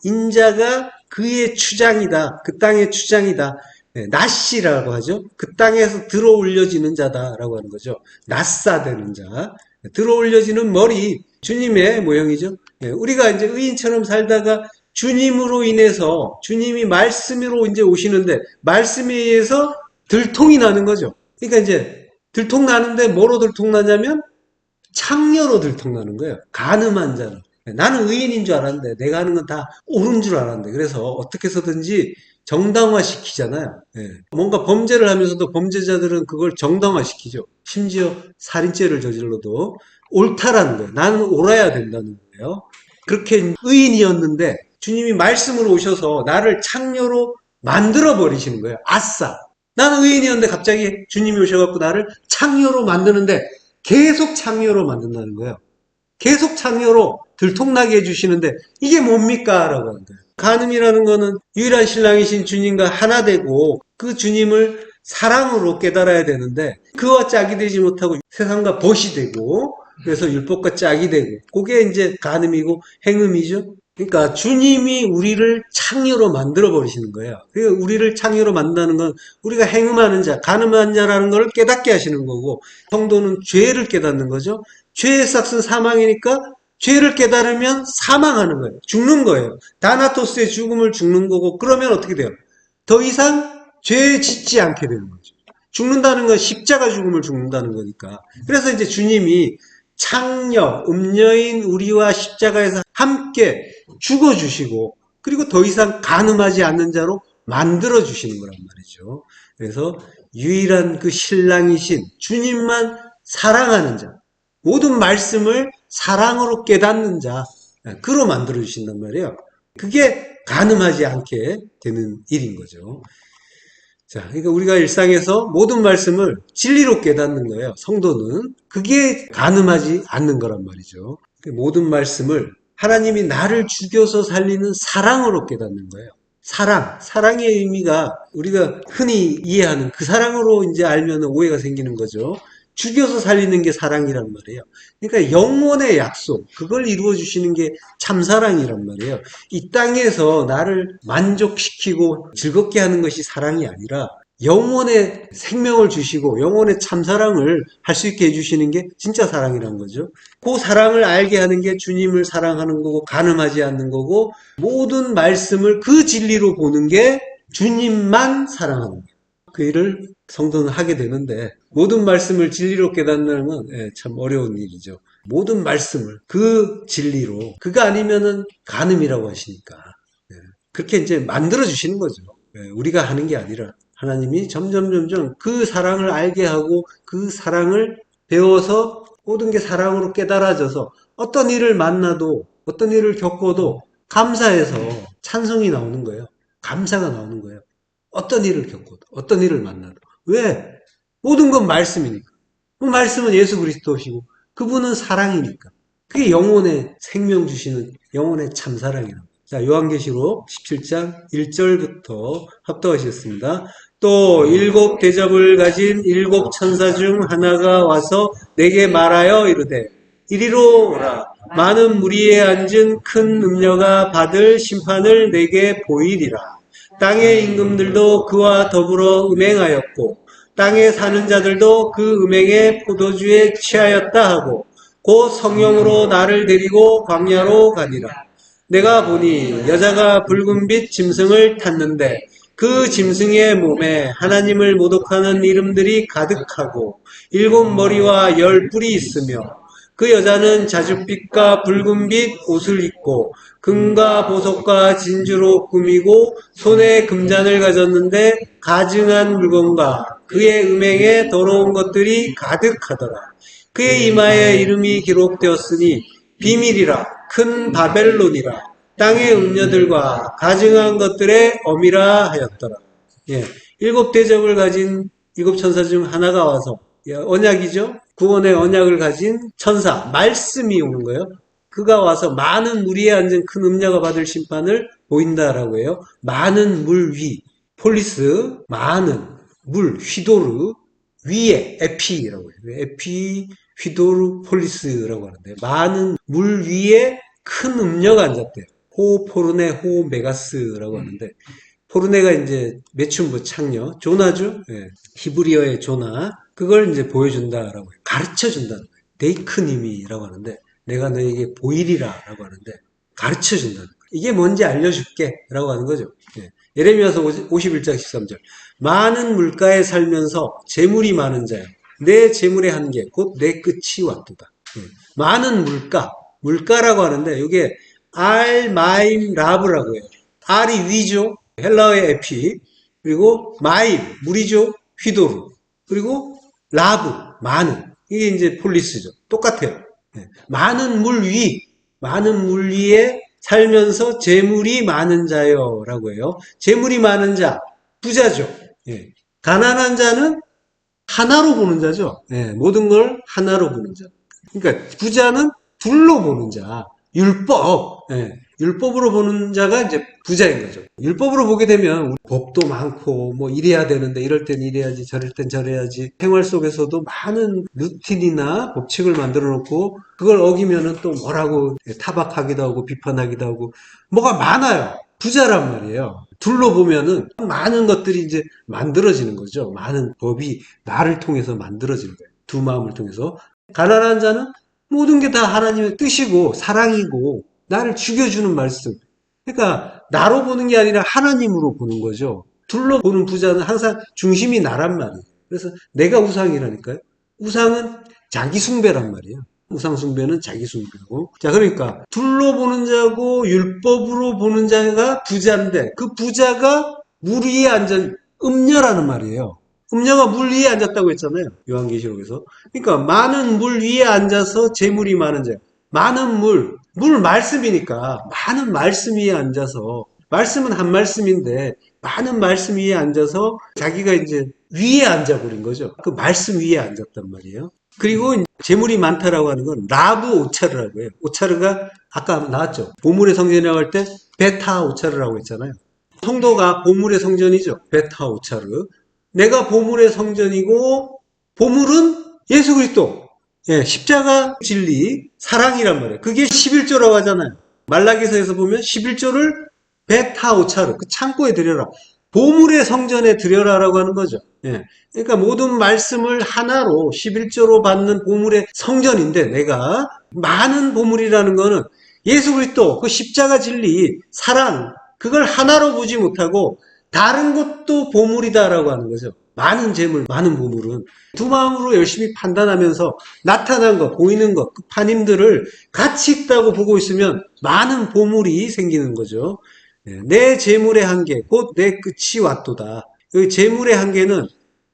인자가 그의 추장이다. 그 땅의 추장이다. 네, 낫시라고 하죠. 그 땅에서 들어 올려지는 자다라고 하는 거죠. 낫사되는 자. 들어 올려지는 머리 주님의 모형이죠. 네, 우리가 이제 의인처럼 살다가 주님으로 인해서 주님이 말씀으로 이제 오시는데 말씀에 의해서 들통이 나는 거죠. 그러니까 이제 들통나는데 뭐로 들통나냐면 창녀로 들통나는 거예요. 간음한 자로. 나는 의인인 줄 알았는데 내가 하는 건 다 옳은 줄 알았는데 그래서 어떻게 해서든지 정당화시키잖아요. 예. 뭔가 범죄를 하면서도 범죄자들은 그걸 정당화시키죠. 심지어 살인죄를 저질러도 옳다라는 거예요. 나는 옳아야 된다는 거예요. 그렇게 의인이었는데 주님이 말씀으로 오셔서 나를 창녀로 만들어 버리시는 거예요. 아싸! 나는 의인이었는데 갑자기 주님이 오셔갖고 나를 창녀로 만드는데 계속 창녀로 만든다는 거예요. 계속 창녀로 들통나게 해주시는데 이게 뭡니까? 라고 하는 거예요. 간음이라는 거는 유일한 신랑이신 주님과 하나 되고 그 주님을 사랑으로 깨달아야 되는데 그와 짝이 되지 못하고 세상과 벗이 되고 그래서 율법과 짝이 되고 그게 이제 간음이고 행음이죠. 그러니까 주님이 우리를 창녀로 만들어 버리시는 거예요. 그러니까 우리를 창녀로 만든다는 건 우리가 행음하는 자, 간음한 자라는 걸 깨닫게 하시는 거고 성도는 죄를 깨닫는 거죠. 죄의 삭은 사망이니까 죄를 깨달으면 사망하는 거예요. 죽는 거예요. 다나토스의 죽음을 죽는 거고 그러면 어떻게 돼요? 더 이상 죄 짓지 않게 되는 거죠. 죽는다는 건 십자가 죽음을 죽는다는 거니까. 그래서 이제 주님이 창녀, 음녀인 우리와 십자가에서 함께 죽어주시고 그리고 더 이상 간음하지 않는 자로 만들어주시는 거란 말이죠. 그래서 유일한 그 신랑이신 주님만 사랑하는 자, 모든 말씀을 사랑으로 깨닫는 자, 그로 만들어주신단 말이에요. 그게 간음하지 않게 되는 일인 거죠. 자, 그러니까 우리가 일상에서 모든 말씀을 진리로 깨닫는 거예요. 성도는. 그게 간음하지 않는 거란 말이죠. 모든 말씀을 하나님이 나를 죽여서 살리는 사랑으로 깨닫는 거예요. 사랑의 의미가 우리가 흔히 이해하는 그 사랑으로 이제 알면 오해가 생기는 거죠. 죽여서 살리는 게 사랑이란 말이에요. 그러니까 영원의 약속, 그걸 이루어 주시는 게 참사랑이란 말이에요. 이 땅에서 나를 만족시키고 즐겁게 하는 것이 사랑이 아니라 영원의 생명을 주시고 영원의 참사랑을 할 수 있게 해주시는 게 진짜 사랑이란 거죠. 그 사랑을 알게 하는 게 주님을 사랑하는 거고 간음하지 않는 거고 모든 말씀을 그 진리로 보는 게 주님만 사랑하는 거예요. 그 일을 성도는 하게 되는데 모든 말씀을 진리로 깨닫는 건 참 어려운 일이죠. 모든 말씀을 그 진리로 그가 아니면은 간음이라고 하시니까 그렇게 이제 만들어 주시는 거죠. 우리가 하는 게 아니라 하나님이 점점 그 사랑을 알게 하고 그 사랑을 배워서 모든 게 사랑으로 깨달아져서 어떤 일을 만나도 어떤 일을 겪어도 감사해서 찬송이 나오는 거예요. 감사가 나오는 거예요. 어떤 일을 겪어도 어떤 일을 만나도 왜? 모든 건 말씀이니까. 그 말씀은 예수 그리스도시고 그분은 사랑이니까. 그게 영혼의 생명 주시는 영혼의 참사랑이라고. 자, 요한계시록 17장 1절부터 합독하시겠습니다. 또 일곱 대접을 가진 일곱 천사 중 하나가 와서 내게 말하여 이르되 이리로 오라. 많은 무리에 앉은 큰 음녀가 받을 심판을 내게 보이리라. 땅의 임금들도 그와 더불어 음행하였고 땅에 사는 자들도 그 음행의 포도주에 취하였다 하고 곧 성령으로 나를 데리고 광야로 가니라. 내가 보니 여자가 붉은빛 짐승을 탔는데 그 짐승의 몸에 하나님을 모독하는 이름들이 가득하고 일곱 머리와 열 뿔이 있으며 그 여자는 자줏빛과 붉은빛 옷을 입고 금과 보석과 진주로 꾸미고 손에 금잔을 가졌는데 가증한 물건과 그의 음행에 더러운 것들이 가득하더라. 그의 이마에 이름이 기록되었으니 비밀이라 큰 바벨론이라 땅의 음녀들과 가증한 것들의 어미라 하였더라. 예, 일곱 대접을 가진 일곱 천사 중 하나가 와서 언약이죠. 구원의 언약을 가진 천사, 말씀이 오는 거예요. 그가 와서 많은 무리에 앉은 큰 음녀가 받을 심판을 보인다라고 해요. 많은 물 위, 폴리스, 많은 물, 휘도르, 위에 에피라고 해요. 에피, 휘도르, 폴리스라고 하는데 많은 물 위에 큰 음녀가 앉았대요. 호 포르네, 호 메가스라고 하는데 포르네가 이제 매춘부 창녀, 조나죠. 예, 히브리어의 조나. 그걸 이제 보여준다라고 해요. 가르쳐 준다는 거예요. 데이크님이라고 하는데 내가 너에게 보이리라라고 하는데 가르쳐 준다는 거예요. 이게 뭔지 알려줄게 라고 하는 거죠. 예. 예레미야서 51장 13절. 많은 물가에 살면서 재물이 많은 자여 내 재물의 한계 곧 내 끝이 왔도다. 예. 많은 물가, 물가라고 하는데 이게 알, 마임, 라브라고 해요. 알이 위죠. 헬라어의 에피. 그리고 마임, 물이죠. 휘도르. 그리고 라브, 많은. 이게 이제 폴리스죠. 똑같아요. 네. 많은 물 위, 많은 물 위에 살면서 재물이 많은 자요. 라고 해요. 재물이 많은 자, 부자죠. 예. 가난한 자는 하나로 보는 자죠. 예. 모든 걸 하나로 보는 자. 그러니까 부자는 둘로 보는 자. 율법. 예. 율법으로 보는 자가 이제 부자인 거죠. 율법으로 보게 되면 법도 많고 뭐 이래야 되는데 이럴 땐 이래야지 저럴 땐 저래야지 생활 속에서도 많은 루틴이나 법칙을 만들어 놓고 그걸 어기면은 또 뭐라고 타박하기도 하고 비판하기도 하고 뭐가 많아요. 부자란 말이에요. 둘로 보면은 많은 것들이 이제 만들어지는 거죠. 많은 법이 나를 통해서 만들어지는 거예요. 두 마음을 통해서. 가난한 자는 모든 게 다 하나님의 뜻이고 사랑이고 나를 죽여주는 말씀. 그러니까 나로 보는 게 아니라 하나님으로 보는 거죠. 둘로 보는 부자는 항상 중심이 나란 말이에요. 그래서 내가 우상이라니까요. 우상은 자기 숭배란 말이에요. 우상 숭배는 자기 숭배고. 자, 그러니까 둘로 보는 자고 율법으로 보는 자가 부자인데 그 부자가 물 위에 앉은 음녀라는 말이에요. 음녀가 물 위에 앉았다고 했잖아요. 요한계시록에서. 그러니까 많은 물 위에 앉아서 재물이 많은 자. 많은 물 말씀이니까 많은 말씀 위에 앉아서 말씀은 한 말씀인데 많은 말씀 위에 앉아서 자기가 이제 위에 앉아버린 거죠. 그 말씀 위에 앉았단 말이에요. 그리고 재물이 많다라고 하는 건 라브 오차르라고 해요. 오차르가 아까 나왔죠. 보물의 성전이라고 할 때 베타 오차르라고 했잖아요. 성도가 보물의 성전이죠. 베타 오차르. 내가 보물의 성전이고 보물은 예수 그리스도. 예, 십자가 진리, 사랑이란 말이에요. 그게 11조라고 하잖아요. 말라기서에서 보면 11조를 베타오차르, 그 창고에 드려라. 보물의 성전에 드려라라고 하는 거죠. 예, 그러니까 모든 말씀을 하나로 11조로 받는 보물의 성전인데 내가 많은 보물이라는 거는 예수 그리스도, 그 십자가 진리, 사랑, 그걸 하나로 보지 못하고 다른 것도 보물이다라고 하는 거죠. 많은 재물, 많은 보물은 두 마음으로 열심히 판단하면서 나타난 것, 보이는 것, 그 판임들을 가치 있다고 보고 있으면 많은 보물이 생기는 거죠. 내 재물의 한계, 곧 내 끝이 왔도다. 여기 재물의 한계는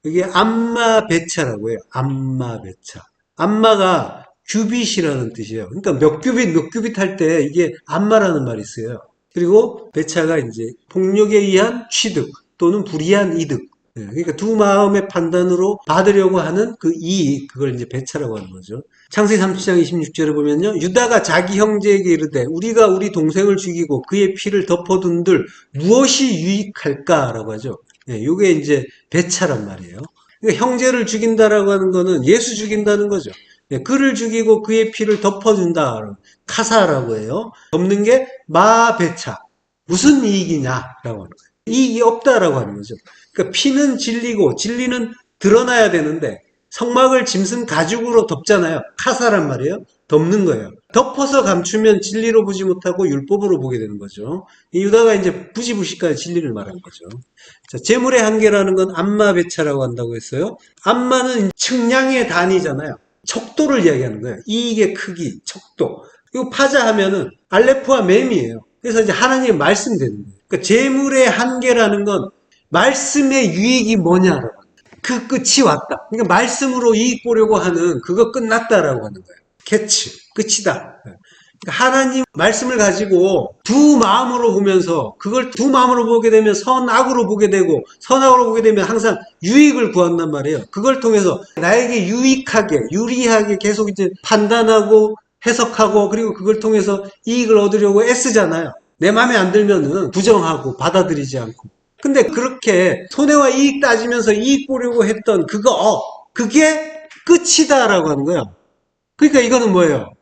이게 암마 배차라고 해요. 암마 배차. 암마가 규빗이라는 뜻이에요. 그러니까 몇 규빗 할 때 이게 암마라는 말이 있어요. 그리고 배차가 이제 폭력에 의한 취득 또는 불이한 이득. 그러니까 두 마음의 판단으로 받으려고 하는 그 이익, 그걸 이제 배차라고 하는 거죠. 창세기 37장 26절에 보면요. 유다가 자기 형제에게 이르되 우리가 우리 동생을 죽이고 그의 피를 덮어둔들 무엇이 유익할까라고 하죠. 이게 이제 배차란 말이에요. 그러니까 형제를 죽인다라고 하는 거는 예수 죽인다는 거죠. 그를 죽이고 그의 피를 덮어준다. 카사라고 해요. 덮는 게 마배차. 무슨 이익이냐라고 하는 거예요. 이익이 없다라고 하는 거죠. 그러니까 피는 진리고 진리는 드러나야 되는데 성막을 짐승 가죽으로 덮잖아요. 카사란 말이에요. 덮는 거예요. 덮어서 감추면 진리로 보지 못하고 율법으로 보게 되는 거죠. 이 유다가 이제 부지불식까지 진리를 말한 거죠. 자, 재물의 한계라는 건 암마배차라고 한다고 했어요. 암마는 측량의 단위잖아요. 척도를 이야기하는 거예요. 이익의 크기, 척도. 이거 파자하면은 알레프와 mem이에요. 그래서 이제 하나님의 말씀이 되는 거예요. 그러니까 재물의 한계라는 건 말씀의 유익이 뭐냐라고. 그 끝이 왔다. 그러니까 말씀으로 이익 보려고 하는 그거 끝났다라고 하는 거예요. 캐치, 끝이다. 그러니까 하나님 말씀을 가지고 두 마음으로 보면서 그걸 두 마음으로 보게 되면 선악으로 보게 되고 선악으로 보게 되면 항상 유익을 구한단 말이에요. 그걸 통해서 나에게 유익하게, 유리하게 계속 이제 판단하고 해석하고 그리고 그걸 통해서 이익을 얻으려고 애쓰잖아요. 내 마음에 안 들면은 부정하고 받아들이지 않고. 근데 그렇게 손해와 이익 따지면서 이익 보려고 했던 그게 끝이다라고 하는 거예요. 그러니까 이거는 뭐예요?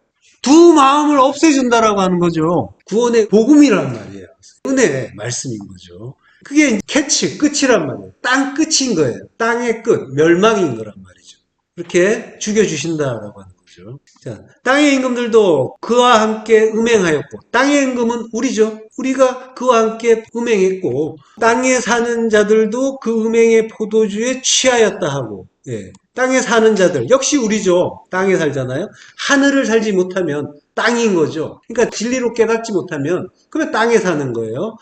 두 마음을 없애준다라고 하는 거죠. 구원의 복음이란 말이에요. 은혜의 말씀인 거죠. 그게 캐치, 끝이란 말이에요. 땅 끝인 거예요. 땅의 끝, 멸망인 거란 말이죠. 그렇게 죽여주신다라고 하는 거죠. 자, 땅의 임금들도 그와 함께 음행하였고, 땅의 임금은 우리죠. 우리가 그와 함께 음행했고, 땅에 사는 자들도 그 음행의 포도주에 취하였다 하고, 땅에 사는 자들 역시 우리죠. 땅에 살잖아요. 하늘을 살지 못하면 땅인 거죠. 그러니까 진리로 깨닫지 못하면 그러면 땅에 사는 거예요.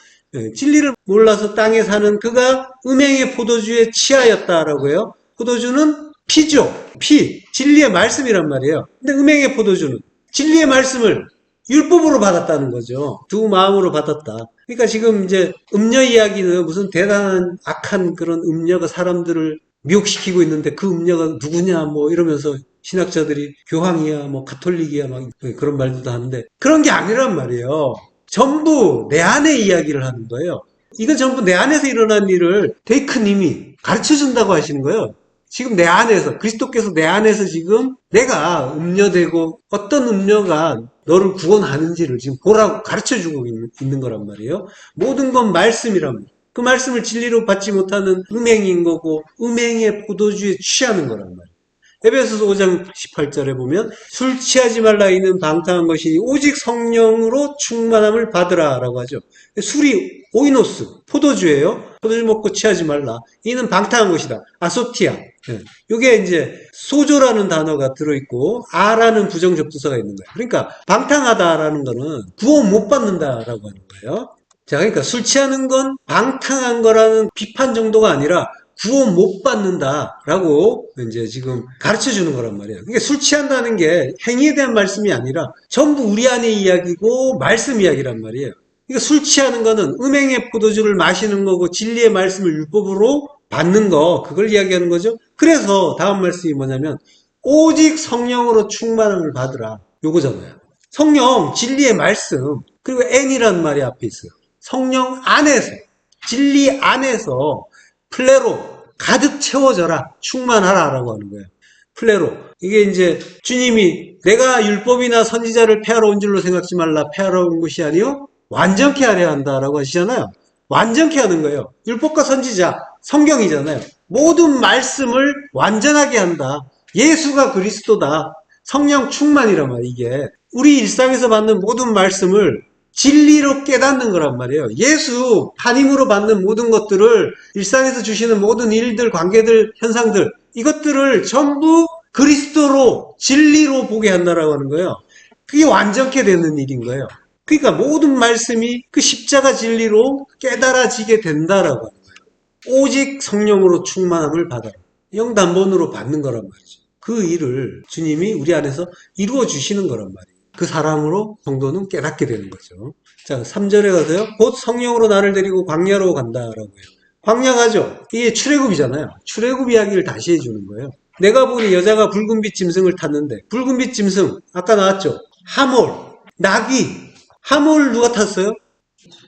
진리를 몰라서 땅에 사는 그가 음행의 포도주에 취하였다라고 해요. 포도주는 피죠. 피, 진리의 말씀이란 말이에요. 근데 음행의 포도주는 진리의 말씀을 율법으로 받았다는 거죠. 두 마음으로 받았다. 그러니까 지금 이제 음녀 이야기는 무슨 대단한 악한 그런 음녀가 사람들을 미혹시키고 있는데 그 음녀가 누구냐 뭐 이러면서 신학자들이 교황이야 뭐 가톨릭이야 막 그런 말도 하는데 그런 게 아니란 말이에요. 전부 내 안의 이야기를 하는 거예요. 이건 전부 내 안에서 일어난 일을 데이크님이 가르쳐준다고 하시는 거예요. 지금 내 안에서 그리스도께서 내 안에서 지금 내가 음녀되고 어떤 음녀가 너를 구원하는지를 지금 보라고 가르쳐주고 있는 거란 말이에요. 모든 건 말씀이란 그 말씀을 진리로 받지 못하는 음행인 거고 음행의 포도주에 취하는 거란 말이에요. 에베소서 5장 18절에 보면 술 취하지 말라 이는 방탕한 것이니 오직 성령으로 충만함을 받으라 라고 하죠. 술이 오이노스, 포도주예요. 포도주 먹고 취하지 말라. 이는 방탕한 것이다. 아소티아. 이게 이제 소조라는 단어가 들어있고 아라는 부정접두사가 있는 거예요. 그러니까 방탕하다라는 거는 구원 못 받는다라고 하는 거예요. 자, 그러니까 술 취하는 건 방탕한 거라는 비판 정도가 아니라 구원 못 받는다라고 이제 지금 가르쳐 주는 거란 말이에요. 그러니까 술 취한다는 게 행위에 대한 말씀이 아니라 전부 우리 안의 이야기고 말씀 이야기란 말이에요. 그러니까 술 취하는 거는 음행의 포도주를 마시는 거고 진리의 말씀을 율법으로 받는 거 그걸 이야기하는 거죠. 그래서 다음 말씀이 뭐냐면 오직 성령으로 충만함을 받으라 요거잖아요. 성령 진리의 말씀 그리고 N이라는 말이 앞에 있어요. 성령 안에서 진리 안에서 플레로 가득 채워져라 충만하라 라고 하는 거예요. 플레로 이게 이제 주님이 내가 율법이나 선지자를 폐하러 온 줄로 생각지 말라 폐하러 온 것이 아니요 완전케 하려 한다라고 하시잖아요. 완전케 하는 거예요. 율법과 선지자 성경이잖아요. 모든 말씀을 완전하게 한다. 예수가 그리스도다. 성령 충만이란 말이에요. 이게 우리 일상에서 받는 모든 말씀을 진리로 깨닫는 거란 말이에요. 예수 하나님으로 받는 모든 것들을 일상에서 주시는 모든 일들, 관계들, 현상들 이것들을 전부 그리스도로 진리로 보게 한다라고 하는 거예요. 그게 완전케 되는 일인 거예요. 그러니까 모든 말씀이 그 십자가 진리로 깨달아지게 된다라고 하는 거예요. 오직 성령으로 충만함을 받아라. 영단본으로 받는 거란 말이죠. 그 일을 주님이 우리 안에서 이루어 주시는 거란 말이에요. 그 사랑으로 성도는 깨닫게 되는 거죠. 자, 3절에 가서요. 곧 성령으로 나를 데리고 광야로 간다라고 해요. 황량하죠. 이게 출애굽이잖아요. 출애굽 이야기를 다시 해주는 거예요. 내가 보니 여자가 붉은빛 짐승을 탔는데, 붉은빛 짐승 아까 나왔죠. 하몰, 나귀. 하몰 누가 탔어요?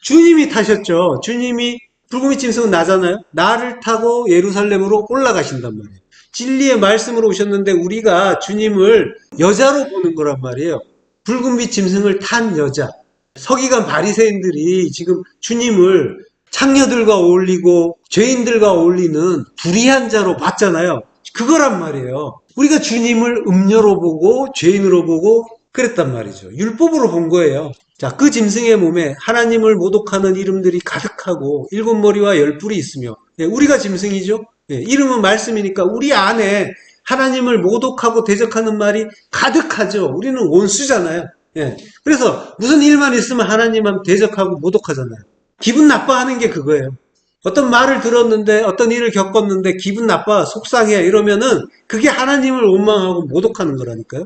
주님이 타셨죠. 주님이 붉은빛 짐승은 나잖아요. 나를 타고 예루살렘으로 올라가신단 말이에요. 진리의 말씀으로 오셨는데 우리가 주님을 여자로 보는 거란 말이에요. 붉은빛 짐승을 탄 여자. 서기관 바리새인들이 지금 주님을 창녀들과 어울리고 죄인들과 어울리는 불의한 자로 봤잖아요. 그거란 말이에요. 우리가 주님을 음녀로 보고 죄인으로 보고 그랬단 말이죠. 율법으로 본 거예요. 자, 그 짐승의 몸에 하나님을 모독하는 이름들이 가득하고 7머리와 10뿔이 있으며, 우리가 짐승이죠. 이름은 말씀이니까 우리 안에 하나님을 모독하고 대적하는 말이 가득하죠. 우리는 원수잖아요. 그래서 무슨 일만 있으면 하나님만 대적하고 모독하잖아요. 기분 나빠하는 게 그거예요. 어떤 말을 들었는데 어떤 일을 겪었는데 기분 나빠 속상해 이러면은 그게 하나님을 원망하고 모독하는 거라니까요.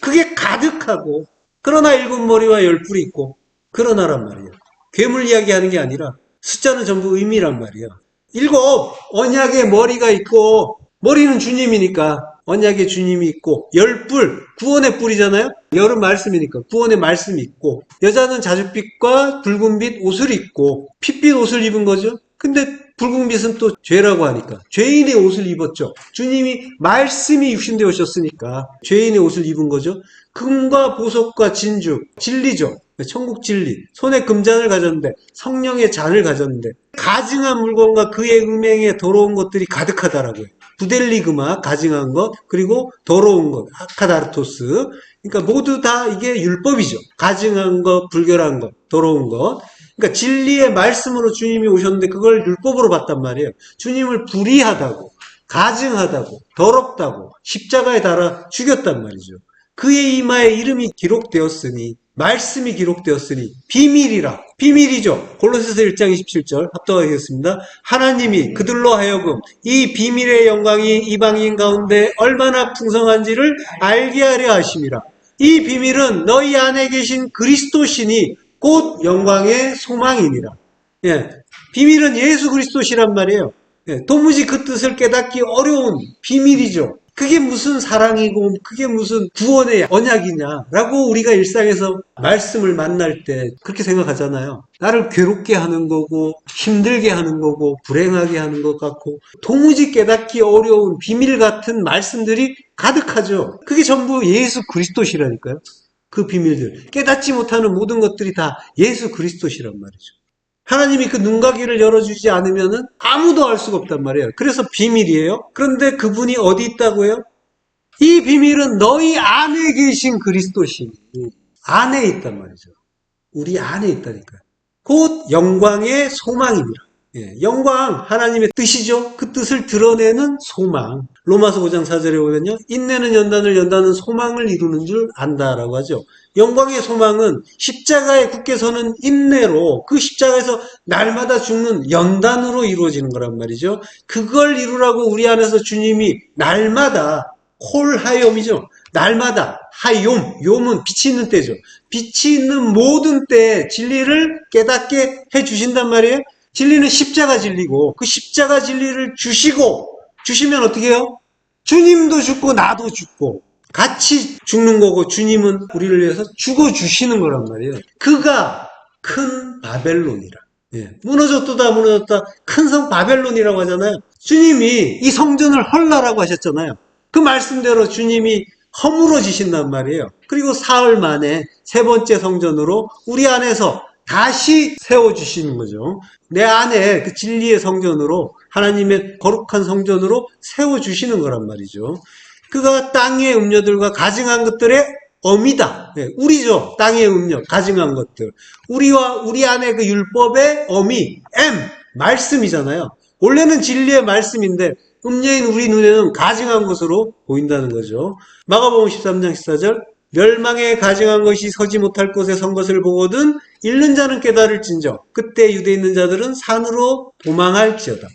그게 가득하고 그러나 7머리와 10뿔이 있고 그러나란 말이에요. 괴물 이야기하는 게 아니라 숫자는 전부 의미란 말이에요. 7 언약의 머리가 있고 머리는 주님이니까 언약의 주님이 있고 10뿔 구원의 뿔이잖아요. 열은 말씀이니까 구원의 말씀이 있고 여자는 자줏빛과 붉은빛 옷을 입고 핏빛 옷을 입은 거죠. 근데 붉은빛은 또 죄라고 하니까 죄인의 옷을 입었죠. 주님이 말씀이 육신되어 오셨으니까 죄인의 옷을 입은 거죠. 금과 보석과 진주, 진리죠. 천국 진리. 손에 금잔을 가졌는데 성령의 잔을 가졌는데 가증한 물건과 그의 음행에 더러운 것들이 가득하다라고요. 부델리그마, 가증한 것, 그리고 더러운 것, 아카다르토스. 그러니까 모두 다 이게 율법이죠. 가증한 것, 불결한 것, 더러운 것. 그러니까 진리의 말씀으로 주님이 오셨는데 그걸 율법으로 봤단 말이에요. 주님을 불의하다고, 가증하다고, 더럽다고 십자가에 달아 죽였단 말이죠. 그의 이마에 이름이 기록되었으니 말씀이 기록되었으니 비밀이라. 비밀이죠. 골로새서 1장 27절 합독하겠습니다. 하나님이 그들로 하여금 이 비밀의 영광이 이방인 가운데 얼마나 풍성한지를 알게 하려 하심이라. 이 비밀은 너희 안에 계신 그리스도시니 곧 영광의 소망이니라. 비밀은 예수 그리스도시란 말이에요. 도무지 그 뜻을 깨닫기 어려운 비밀이죠. 그게 무슨 사랑이고 그게 무슨 구원의 언약이냐라고 우리가 일상에서 말씀을 만날 때 그렇게 생각하잖아요. 나를 괴롭게 하는 거고 힘들게 하는 거고 불행하게 하는 것 같고 도무지 깨닫기 어려운 비밀 같은 말씀들이 가득하죠. 그게 전부 예수 그리스도시라니까요. 그 비밀들. 깨닫지 못하는 모든 것들이 다 예수 그리스도시란 말이죠. 하나님이 그 눈과 귀를 열어주지 않으면 아무도 알 수가 없단 말이에요. 그래서 비밀이에요. 그런데 그분이 어디 있다고요? 이 비밀은 너희 안에 계신 그리스도시니 안에 있단 말이죠. 우리 안에 있다니까요. 곧 영광의 소망입니다. 영광, 하나님의 뜻이죠. 그 뜻을 드러내는 소망. 로마서 5장 4절에 보면요. 인내는 연단을 소망을 이루는 줄 안다라고 하죠. 영광의 소망은 십자가에 굳게 서는 인내로 그 십자가에서 날마다 죽는 연단으로 이루어지는 거란 말이죠. 그걸 이루라고 우리 안에서 주님이 날마다 콜하욤이죠. 날마다 하욤, 욤은 빛이 있는 때죠. 빛이 있는 모든 때에 진리를 깨닫게 해주신단 말이에요. 진리는 십자가 진리고 그 십자가 진리를 주시면 어떻게 해요? 주님도 죽고 나도 죽고 같이 죽는 거고 주님은 우리를 위해서 죽어주시는 거란 말이에요. 그가 큰 바벨론이라. 무너졌다 큰 성 바벨론이라고 하잖아요. 주님이 이 성전을 헐라라고 하셨잖아요. 그 말씀대로 주님이 허물어지신단 말이에요. 그리고 사흘 만에 세 번째 성전으로 우리 안에서 다시 세워주시는 거죠. 내 안에 그 진리의 성전으로 하나님의 거룩한 성전으로 세워주시는 거란 말이죠. 그가 땅의 음녀들과 가증한 것들의 어미다. 우리죠. 땅의 음녀, 가증한 것들. 우리와 우리 안에 그 율법의 어미, 말씀이잖아요. 원래는 진리의 말씀인데 음녀인 우리 눈에는 가증한 것으로 보인다는 거죠. 마가복음 13장 14절 멸망에 가증한 것이 서지 못할 곳에 선 것을 보거든 잃는 자는 깨달을진저 그때 유대에 있는 자들은 산으로 도망할지어다.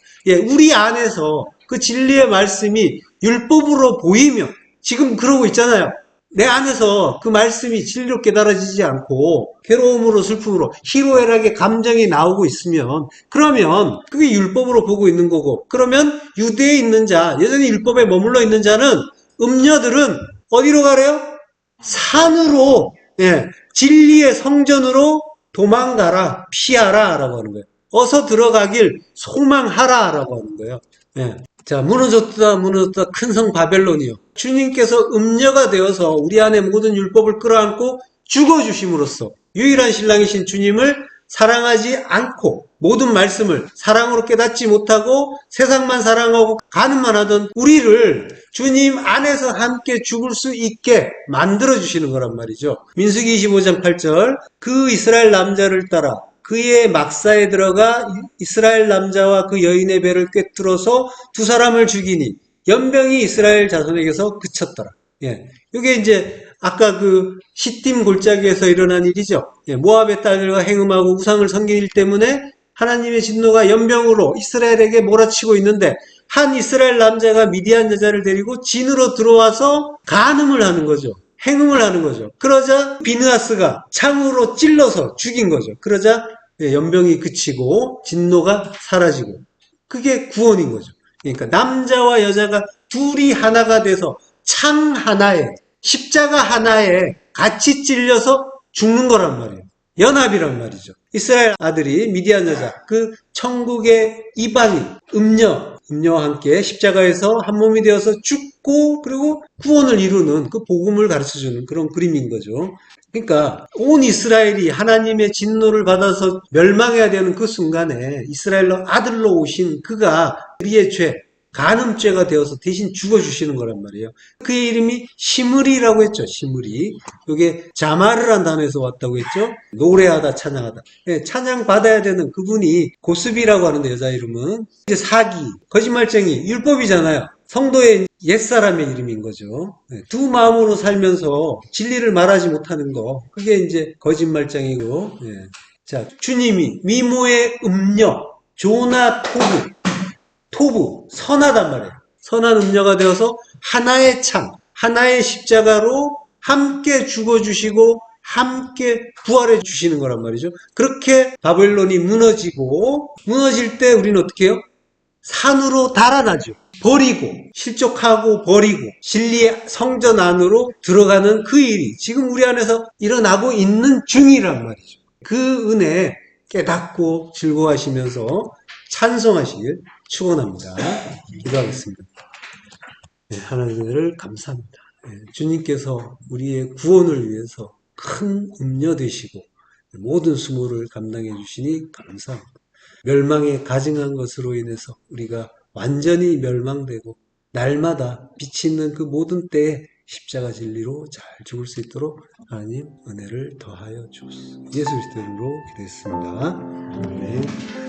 우리 안에서 그 진리의 말씀이 율법으로 보이며 지금 그러고 있잖아요. 내 안에서 그 말씀이 진리로 깨달아지지 않고 괴로움으로 슬픔으로 희로애락의 감정이 나오고 있으면 그러면 그게 율법으로 보고 있는 거고 그러면 유대에 있는 자 여전히 율법에 머물러 있는 자는 음녀들은 어디로 가래요? 산으로 진리의 성전으로 도망가라 피하라 라고 하는 거예요. 어서 들어가길 소망하라 라고 하는 거예요. 자, 무너졌다 큰 성 바벨론이요. 주님께서 음녀가 되어서 우리 안에 모든 율법을 끌어안고 죽어주심으로써 유일한 신랑이신 주님을 사랑하지 않고 모든 말씀을 사랑으로 깨닫지 못하고 세상만 사랑하고 가늠만 하던 우리를 주님 안에서 함께 죽을 수 있게 만들어주시는 거란 말이죠. 민수기 25장 8절 그 이스라엘 남자를 따라 그의 막사에 들어가 이스라엘 남자와 그 여인의 배를 꿰뚫어서 두 사람을 죽이니 연병이 이스라엘 자손에게서 그쳤더라. 이게 이제 아까 그 시딤 골짜기에서 일어난 일이죠. 모압의 딸들과 행음하고 우상을 섬긴 일 때문에 하나님의 진노가 연병으로 이스라엘에게 몰아치고 있는데 한 이스라엘 남자가 미디안 여자를 데리고 진으로 들어와서 간음을 하는 거죠. 행음을 하는 거죠. 그러자 비느하스가 창으로 찔러서 죽인 거죠. 그러자 연병이 그치고 진노가 사라지고 그게 구원인 거죠. 그러니까 남자와 여자가 둘이 하나가 돼서 창 하나에 십자가 하나에 같이 찔려서 죽는 거란 말이에요. 연합이란 말이죠. 이스라엘 아들이 미디안 여자 그 천국의 이방인 음녀와 함께 십자가에서 한 몸이 되어서 죽고 그리고 구원을 이루는 그 복음을 가르쳐주는 그런 그림인 거죠. 그러니까 온 이스라엘이 하나님의 진노를 받아서 멸망해야 되는 그 순간에 이스라엘로 아들로 오신 그가 우리의 죄 간음죄가 되어서 대신 죽어주시는 거란 말이에요. 그의 이름이 시므리라고 했죠. 시므리. 이게 자마르란 단어에서 왔다고 했죠. 노래하다 찬양하다. 찬양 받아야 되는 그분이 고스비라고 하는데 여자 이름은 이제 사기, 거짓말쟁이, 율법이잖아요. 성도의 옛사람의 이름인 거죠. 두 마음으로 살면서 진리를 말하지 못하는 거. 그게 이제 거짓말쟁이고. 자, 주님이 미모의 음녀, 조나 토부, 선하단 말이에요. 선한 음녀가 되어서 하나의 창, 하나의 십자가로 함께 죽어주시고 함께 부활해 주시는 거란 말이죠. 그렇게 바벨론이 무너질 때 우리는 어떻게 해요? 산으로 달아나죠. 버리고 실족하고 버리고 진리의 성전 안으로 들어가는 그 일이 지금 우리 안에서 일어나고 있는 중이란 말이죠. 그 은혜 깨닫고 즐거워하시면서 찬송하시길 축원합니다. 기도하겠습니다. 하나님을 감사합니다. 주님께서 우리의 구원을 위해서 큰 음료 되시고 모든 수모를 감당해 주시니 감사합니다. 멸망에 가증한 것으로 인해서 우리가 완전히 멸망되고 날마다 빛이 있는 그 모든 때에 십자가 진리로 잘 죽을 수 있도록 하나님 은혜를 더하여 주옵소서. 예수 그리스도 이름으로 기도했습니다. 아멘.